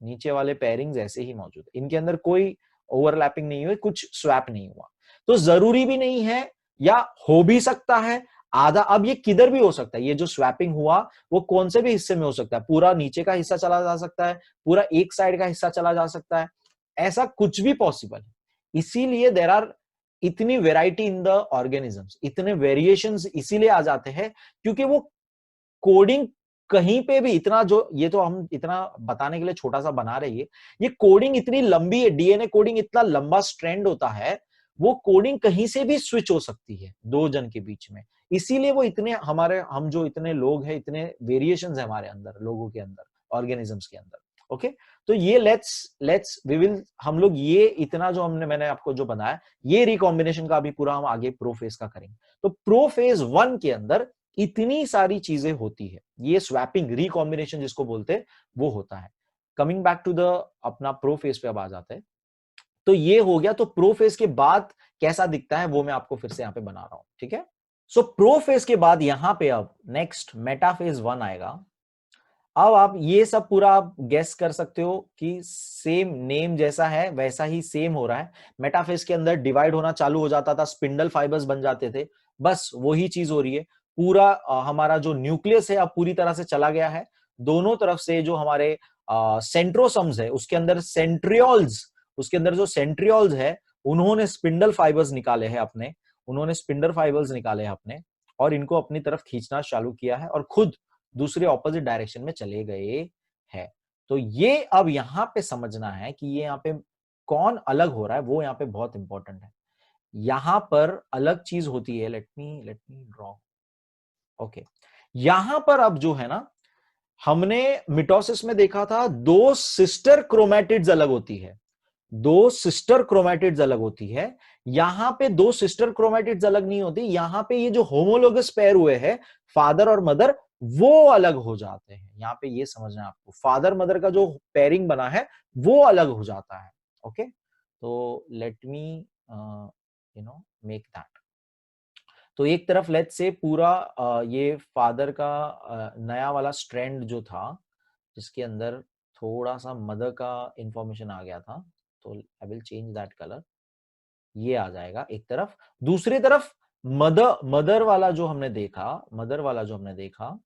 A: नीचे वाले पेयरिंग्स ऐसे ही मौजूद है, इनके अंदर कोई ओवरलैपिंग नहीं हुई, कुछ स्वैप नहीं हुआ। तो जरूरी भी नहीं है, या हो भी सकता है आधा। अब ये किधर भी हो सकता है, ये जो स्वैपिंग हुआ वो कौन से भी हिस्से में हो सकता है। पूरा नीचे का हिस्सा चला जा सकता है, पूरा एक साइड का हिस्सा चला जा सकता है, ऐसा कुछ भी पॉसिबल है। इसीलिए देर आर इतनी वेराइटी इन द ऑर्गेनिजम्स, इतने वेरिएशंस इसीलिए आ जाते हैं क्योंकि वो कोडिंग कहीं पे भी इतना, जो ये तो हम इतना बताने के लिए छोटा सा बना रही है, ये कोडिंग इतनी लंबी है, डीएनए कोडिंग इतना लंबा स्ट्रैंड होता है, वो कोडिंग कहीं से भी स्विच हो सकती है दो जन के बीच में। इसीलिए वो इतने हमारे, हम जो इतने लोग हैं, इतने वेरिएशंस है हमारे अंदर, लोगों के अंदर, ऑर्गेनिजम्स के अंदर। ओके, तो ये लेट्स लेट्स वी विल, हम लोग ये इतना जो मैंने आपको जो बनाया, ये रिकॉम्बिनेशन का भी पूरा हम आगे प्रोफेज का करेंगे। तो प्रोफेज 1 के अंदर इतनी सारी चीजें होती है, ये स्वैपिंग रिकॉम्बिनेशन जिसको बोलते हैं वो होता है। कमिंग बैक टू द अपना प्रोफेज पे अब आ जाते हैं। तो ये हो गया। तो प्रोफेज के बाद कैसा दिखता है वो मैं आपको फिर से यहां पे बना रहा हूं, ठीक है। सो प्रोफेज के बाद यहां पे अब नेक्स्ट मेटाफेज 1 आएगा। अब आप ये सब पूरा आप गेस कर सकते हो कि सेम नेम जैसा है वैसा ही सेम हो रहा है। मेटाफेज के अंदर डिवाइड होना चालू हो जाता था, स्पिंडल फाइबर्स बन जाते थे, बस वही चीज हो रही है। पूरा हमारा जो न्यूक्लियस है अब पूरी तरह से चला गया है। दोनों तरफ से जो हमारे सेंट्रोसम्स है उसके अंदर सेंट्रियोल्स, उसके अंदर जो सेंट्रियोल्स है उन्होंने स्पिंडल फाइबर्स निकाले हैं अपने, उन्होंने स्पिंडल फाइबर्स निकाले हैं अपने, और इनको अपनी तरफ खींचना चालू किया है और खुद दूसरे ऑपोजिट डायरेक्शन में चले गए हैं। तो ये अब यहां पे समझना है कि ये यहां पे कौन अलग हो रहा है, वो यहां पे बहुत इंपॉर्टेंट है। यहां पर अलग चीज होती है, लेट मी ड्रॉ। ओके, यहां पर अब जो है ना, हमने मिटोसिस में देखा था दो सिस्टर क्रोमैटिड्स अलग होती है, दो सिस्टर क्रोमैटिड्स अलग होती है। यहां पे दो सिस्टर क्रोमैटिड्स अलग नहीं होती, यहां पे ये जो होमोलोगस पेयर हुए हैं फादर और मदर, वो अलग हो जाते हैं। यहां पे ये समझना है आपको, फादर मदर का जो पेयरिंग बना है वो अलग हो जाता है। ओके, तो लेट मी मेक दैट। तो एक तरफ लेट्स से पूरा ये फादर का नया वाला स्ट्रैंड जो था जिसके अंदर थोड़ा सा मदर का इंफॉर्मेशन आ गया था, तो I will change that colour, ये आ जाएगा एक तरफ। दूसरी तरफ मदर वाला जो हमने देखा, मदर वाला जो हमने देखा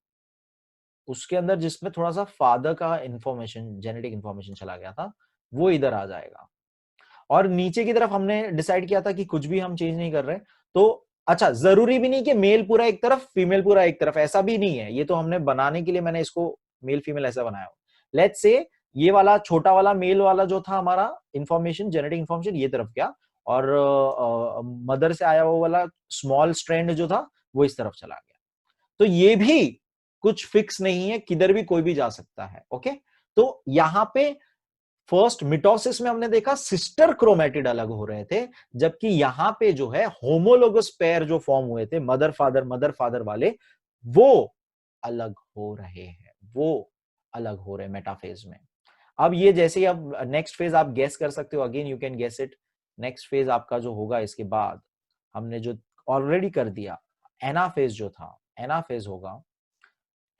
A: उसके अंदर जिसमें थोड़ा सा फादर का इंफॉर्मेशन, जेनेटिक इंफॉर्मेशन चला गया था, वो इधर आ जाएगा। और नीचे की तरफ हमने डिसाइड किया था कि कुछ भी हम चेंज नहीं कर रहे। तो अच्छा, जरूरी भी नहीं कि मेल पूरा एक तरफ फीमेल पूरा एक तरफ, ऐसा भी नहीं है। ये तो हमने बनाने के लिए मैंने इसको मेल फीमेल ऐसा बनाया हो। लेट्स से ये वाला छोटा वाला मेल वाला जो था हमारा इंफॉर्मेशन, जेनेटिक इंफॉर्मेशन ये तरफ गया, और मदर से आया वो वाला स्मॉल स्ट्रैंड जो था वो इस तरफ चला गया। तो ये भी कुछ फिक्स नहीं है, किधर भी कोई भी जा सकता है। ओके, तो यहां पे फर्स्ट मिटोसिस में हमने देखा सिस्टर क्रोमैटिड अलग हो रहे थे, जबकि यहां पे जो है होमोलोगस पेयर जो फॉर्म हुए थे मदर फादर वाले, वो अलग हो रहे हैं, वो अलग हो रहे मेटाफेज में। अब ये जैसे ही अब नेक्स्ट फेज आप गेस कर सकते हो, again you can guess it. Next phase आपका जो होगा इसके बाद, हमने जो ऑलरेडी कर दिया, एनाफेज जो था, एनाफेज होगा,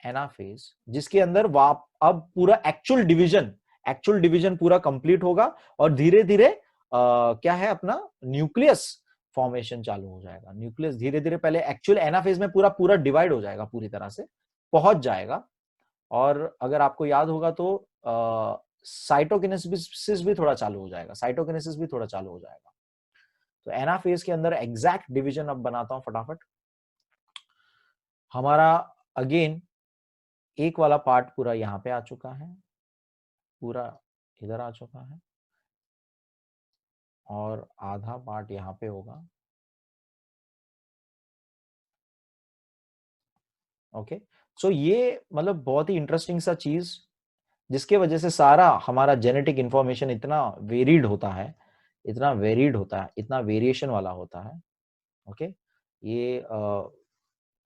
A: एनाफेज जिसके अंदर अब पूरा एक्चुअल डिवीजन पूरा कंप्लीट होगा, और धीरे धीरे क्या है अपना न्यूक्लियस फॉर्मेशन चालू हो जाएगा। न्यूक्लियस धीरे धीरे, पहले एक्चुअल एनाफेज में पूरा पूरा डिवाइड हो जाएगा, पूरी तरह से पहुंच जाएगा। और अगर आपको याद होगा तो साइटोकिनेसिस भी थोड़ा चालू हो जाएगा, साइटोकिनेसिस भी थोड़ा चालू हो जाएगा। तो एनाफेज के अंदर एग्जैक्ट डिवीजन अब बनाता हूं फटाफट। हमारा अगेन एक वाला पार्ट पूरा यहां पे आ चुका है, पूरा इधर आ चुका है, और आधा पार्ट यहां पे होगा। ओके, सो ये मतलब बहुत ही इंटरेस्टिंग सा चीज, जिसके वजह से सारा हमारा जेनेटिक इंफॉर्मेशन इतना वेरिड होता है, इतना वेरिड होता है, इतना वेरिएशन वाला होता है। ओके, ये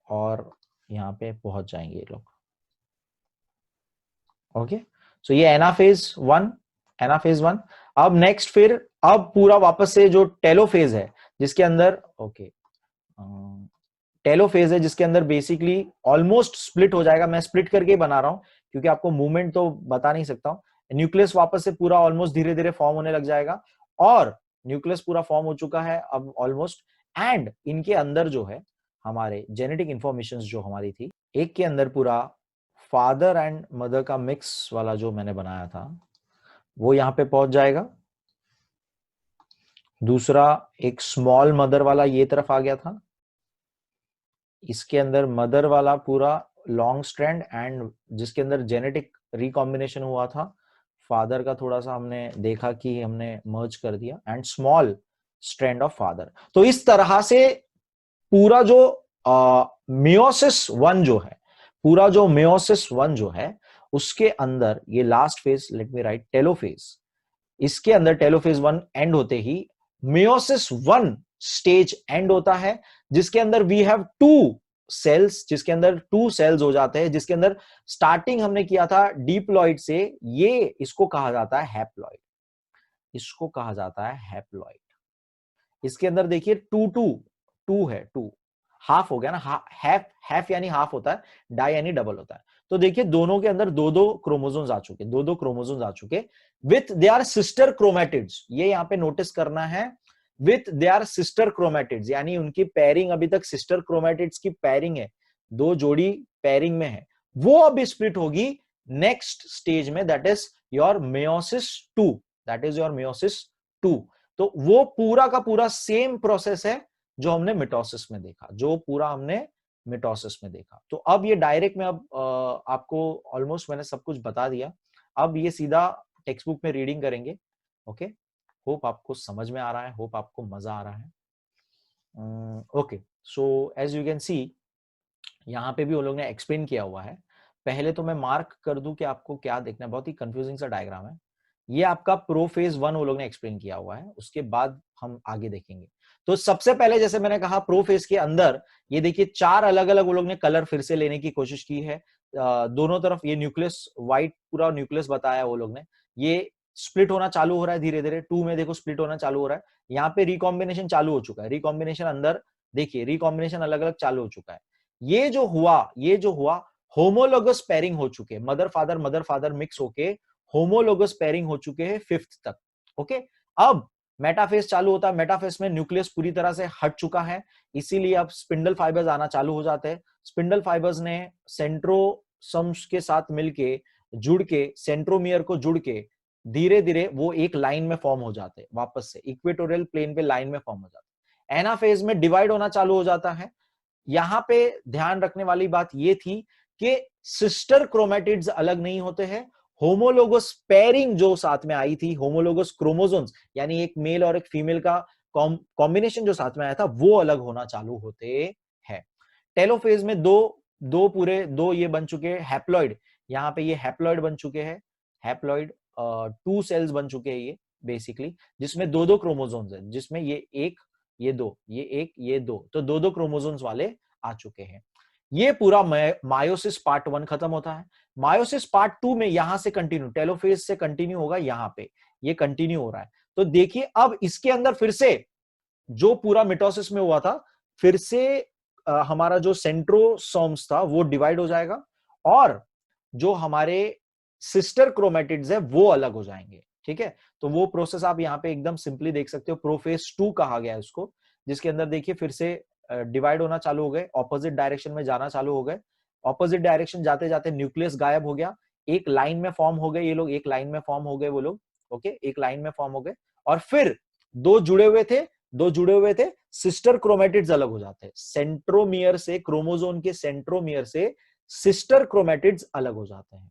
A: और यहाँ पे पहुंच जाएंगे ये लोग। ओके, सो ये एनाफेज वन। अब नेक्स्ट फिर अब पूरा वापस से जो टेलोफेज है जिसके अंदर, ओके, टेलोफेज है जिसके अंदर बेसिकली ऑलमोस्ट स्प्लिट हो जाएगा। मैं स्प्लिट करके ही बना रहा हूं क्योंकि आपको मूवमेंट तो बता नहीं सकता हूं। न्यूक्लियस वापस से पूरा ऑलमोस्ट धीरे धीरे फॉर्म होने लग जाएगा, और न्यूक्लियस पूरा फॉर्म हो चुका है अब ऑलमोस्ट। एंड इनके अंदर जो है हमारे जेनेटिक इंफॉर्मेशन जो हमारी थी, एक के अंदर पूरा फादर एंड मदर का मिक्स वाला जो मैंने बनाया था वो यहां पे पहुंच जाएगा। दूसरा एक स्मॉल मदर वाला ये तरफ आ गया था, इसके अंदर मदर वाला पूरा लॉन्ग स्ट्रैंड, एंड जिसके अंदर जेनेटिक रिकॉम्बिनेशन हुआ था फादर का, थोड़ा सा हमने देखा कि हमने मर्ज कर दिया, and small strand of father. तो इस तरह से पूरा जो मियोसिस वन जो है, पूरा जो मियोसिस वन जो है उसके अंदर ये last phase, let me right telophase, इसके अंदर टेलोफेज वन एंड होते ही मियोसिस वन स्टेज एंड होता है, जिसके अंदर वी हैव टू सेल्स, जिसके अंदर टू सेल्स हो जाते हैं, जिसके अंदर स्टार्टिंग हमने किया था डिप्लॉइड से, ये इसको कहा जाता है हैप्लॉइड। इसको कहा जाता है हैप्लॉइड। इसके अंदर देखिए टू टू टू है, टू हाफ हो गया ना, हैफ हैफ यानी हाफ होता है, डाई यानी डबल होता है। तो देखिए दोनों के अंदर दो दो क्रोमोसोम्स आ चुके, दो दो क्रोमोसोम्स आ चुके with they are sister chromatids. ये यहां पे नोटिस करना है, with they are sister chromatids, यानी उनकी पेयरिंग अभी तक सिस्टर क्रोमैटिड्स की पेयरिंग है, दो जोड़ी पेयरिंग में है। वो अब स्प्लिट होगी नेक्स्ट स्टेज में, that is your meiosis 2, that is your meiosis 2। तो वो पूरा का पूरा सेम प्रोसेस है जो हमने मिटोसिस में देखा, जो पूरा हमने मिटोसिस में देखा। तो अब ये डायरेक्ट में, अब आपको ऑलमोस्ट मैंने सब कुछ बता दिया। अब ये सीधा टेक्स्ट बुक में रीडिंग करेंगे। ओके, होप आपको समझ में आ रहा है, होप आपको मजा आ रहा है। Okay, so as you can see यहाँ पे भी वो लोग ने एक्सप्लेन किया हुआ है। पहले तो मैं मार्क कर दूं कि आपको क्या देखना है, बहुत ही कंफ्यूजिंग सा डायग्राम है। ये आपका प्रोफेज 1 वो लोग ने एक्सप्लेन किया हुआ है, उसके बाद हम आगे देखेंगे। तो सबसे पहले जैसे मैंने कहा, प्रोफेज के अंदर ये देखिए चार अलग अलग वो लोग ने कलर फिर से लेने की कोशिश की है। दोनों तरफ ये न्यूक्लियस व्हाइट पूरा न्यूक्लियस बताया है वो लोग ने। ये स्प्लिट होना चालू हो रहा है धीरे धीरे, 2 में देखो स्प्लिट होना चालू हो रहा है। यहाँ पे रिकॉम्बिनेशन चालू हो चुका है, रिकॉम्बिनेशन अंदर देखिए, रिकॉम्बिनेशन अलग अलग चालू हो चुका है। ये जो हुआ होमोलोगस पेयरिंग हो चुके, मदर फादर मिक्स होके होमोलोगस पेयरिंग हो चुके हैं 5th तक। ओके, अब मेटाफेज चालू होता है। मेटाफेज में न्यूक्लियस पूरी तरह से हट चुका है, इसीलिए अब स्पिंडल फाइबर्स आना चालू हो जाते हैं। स्पिंडल फाइबर्स ने सेंट्रोसम्स के साथ मिलके जुड़ के, सेंट्रोमियर को जुड़ के धीरे धीरे वो एक लाइन में फॉर्म हो जाते हैं, वापस से इक्वेटोरियल प्लेन पे लाइन में फॉर्म हो जाते हैं। एनाफेज में डिवाइड होना चालू हो जाता है। यहां पे ध्यान रखने वाली बात यह थी कि सिस्टर क्रोमैटिड्स अलग नहीं होते हैं, होमोलोगस पेयरिंग जो साथ में आई थी, होमोलोगस क्रोमोसोम्स यानी एक मेल और एक फीमेल का कॉम्बिनेशन जो साथ में आया था, वो अलग होना चालू होते हैं। टेलोफेज में दो ये बन चुके हैं हैप्लॉइड। यहाँ पे ये हैप्लॉइड बन चुके हैं, हैप्लॉइड 2 सेल्स बन चुके हैं ये बेसिकली, जिसमें दो दो क्रोमोसोम्स है, जिसमें ये एक, ये दो, ये एक, ये दो, तो दो दो क्रोमोसोम्स वाले आ चुके हैं। ये पूरा मायोसिस पार्ट 1 खत्म होता है। मायोसिस पार्ट 2 में यहां से कंटिन्यू, टेलोफेज से कंटिन्यू होगा, यहां पे ये कंटिन्यू हो रहा है। तो देखिए अब इसके अंदर फिर से जो पूरा मिटोसिस में हुआ था, फिर से हमारा जो सेंट्रोसोम्स था वो डिवाइड हो जाएगा, और जो हमारे सिस्टर क्रोमैटिड्स है वो अलग हो जाएंगे। ठीक है, तो वो प्रोसेस आप यहाँ पे एकदम सिंपली देख सकते हो, प्रोफेज 2 कहा गया है उसको, जिसके अंदर देखिए फिर से डिवाइड होना चालू हो गए, ऑपोजिट डायरेक्शन में जाना चालू हो गए। ऑपोजिट डायरेक्शन जाते जाते न्यूक्लियस गायब हो गया, एक लाइन में फॉर्म हो गए ये लोग, एक लाइन में फॉर्म हो गए वो लोग। ओके, एक लाइन में फॉर्म हो गए, और फिर दो जुड़े हुए थे सिस्टर क्रोमैटिड्स अलग हो जाते हैं। सेंट्रोमियर से, क्रोमोसोम के सेंट्रोमियर से सिस्टर क्रोमैटिड्स अलग हो जाते हैं।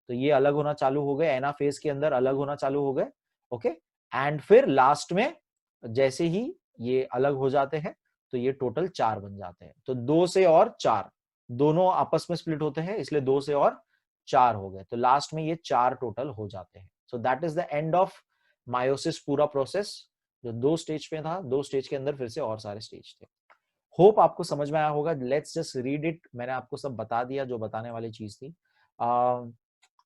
A: तो ये अलग होना चालू हो गए, एनाफेज के अंदर अलग होना चालू हो गए। ओके, एंड फिर लास्ट में जैसे ही ये अलग हो जाते हैं तो ये टोटल 4 बन जाते हैं। तो 2 से और 4 दोनों आपस में स्प्लिट होते हैं, इसलिए 2 से और 4 हो गए, तो लास्ट में ये 4 टोटल हो जाते हैं। So that is the end of meiosis पूरा प्रोसेस, जो 2 स्टेज पे था। 2 स्टेज के अंदर फिर से और सारे स्टेज थे। होप आपको समझ में आया होगा। लेट्स जस्ट रीड इट, मैंने आपको सब बता दिया जो बताने वाली चीज थी।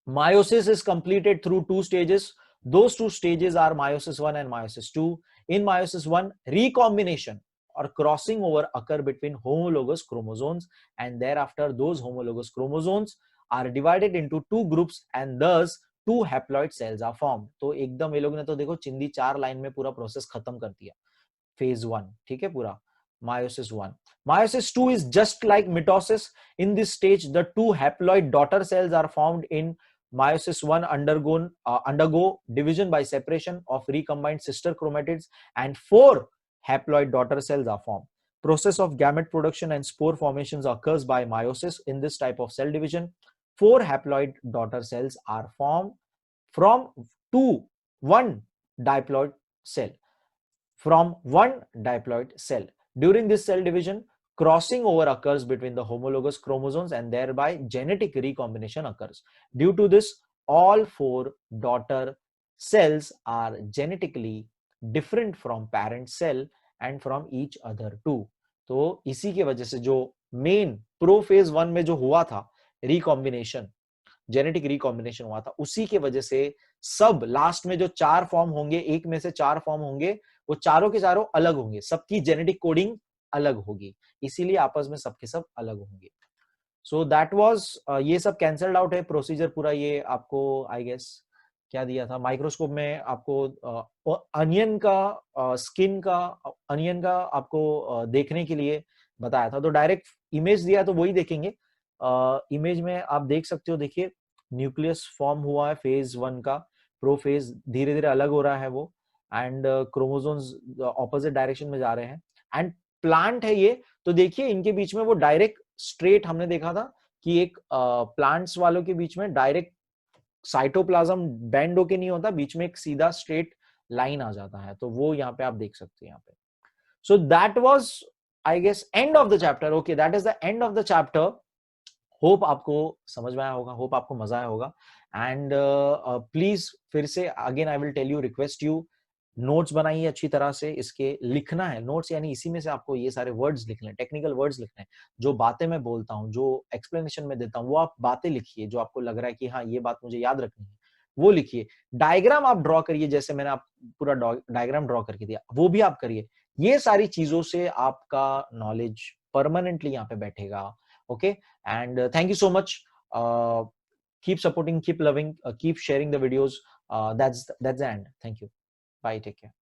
A: Meiosis is completed through 2 stages. Those 2 stages are meiosis 1 and meiosis 2. In meiosis 1, recombination or crossing over occur between homologous chromosomes, and thereafter those homologous chromosomes are divided into 2 groups, and thus 2 haploid cells are formed. तो एकदम ये लोग ने तो देखो चिंदी 4 लाइन में पूरा प्रोसेस खत्म कर दिया, phase 1, ठीक है पूरा meiosis 1. Meiosis 2 is just like mitosis. In this stage, the 2 haploid daughter cells are formed in meiosis 1, undergo division by separation of recombined sister chromatids, and 4 haploid daughter cells are formed. Process of gamete production and spore formations occurs by meiosis. In this type of cell division, 4 haploid daughter cells are formed from 1 diploid cell. During this cell division, crossing over occurs between the homologous chromosomes, and thereby genetic recombination occurs. Due to this, all 4 daughter cells are genetically different from parent cell and from each other too. तो इसी की वजह से जो मेन प्रोफेज 1 में जो हुआ था रिकॉम्बिनेशन, जेनेटिक रिकॉम्बिनेशन हुआ था, उसी के वजह से सब लास्ट में जो 4 फॉर्म होंगे, एक में से 4 फॉर्म होंगे, वो चारों के चारों अलग होंगे, सबकी जेनेटिक कोडिंग अलग होगी, इसीलिए आपस में सबके सब अलग होंगे। सो दैट वाज, ये सब कैंसल्ड आउट है प्रोसीजर पूरा। ये आपको आई गेस क्या दिया था माइक्रोस्कोप में, आपको अनियन का स्किन का अनियन का आपको देखने के लिए बताया था। तो डायरेक्ट इमेज दिया तो वही देखेंगे। इमेज में आप देख सकते हो, देखिए न्यूक्लियस फॉर्म हुआ है फेज 1 का, प्रोफेज धीरे धीरे अलग हो रहा है वो, एंड क्रोमोसोम्स ऑपोजिट डायरेक्शन में जा रहे हैं, एंड प्लांट है ये। तो देखिए इनके बीच में वो डायरेक्ट स्ट्रेट हमने देखा था कि एक प्लांट्स वालों के बीच में डायरेक्ट साइटोप्लाज्म बेंड होके नहीं होता, बीच में एक सीधा स्ट्रेट लाइन आ जाता है, तो वो यहाँ पे आप देख सकते हैं यहाँ पे। So that was I guess end of the chapter. Okay, that is the end of the chapter. Hope आपको समझ में आया होगा, होप आपको मजा आया होगा, एंड प्लीज फिर से again I will tell you, request you, notes बनाइए अच्छी तरह से, इसके लिखना है नोट्स, यानी इसी में से आपको ये सारे वर्ड्स लिखने हैं, टेक्निकल वर्ड्स लिखने हैं, जो बातें मैं बोलता हूँ, जो एक्सप्लेनेशन में देता हूँ, वो आप बातें लिखिए, जो आपको लग रहा है कि हाँ ये बात मुझे याद रखनी है, वो लिखिए। डायग्राम आप ड्रॉ करिए, जैसे मैंने आप पूरा डायग्राम ड्रॉ करके दिया, वो भी आप करिए। ये सारी चीजों से आपका नॉलेज परमानेंटली यहाँ पे बैठेगा। Okay, and thank you so much. Keep supporting, keep loving, keep sharing the videos. That's the end. Thank you. Bye. Take care.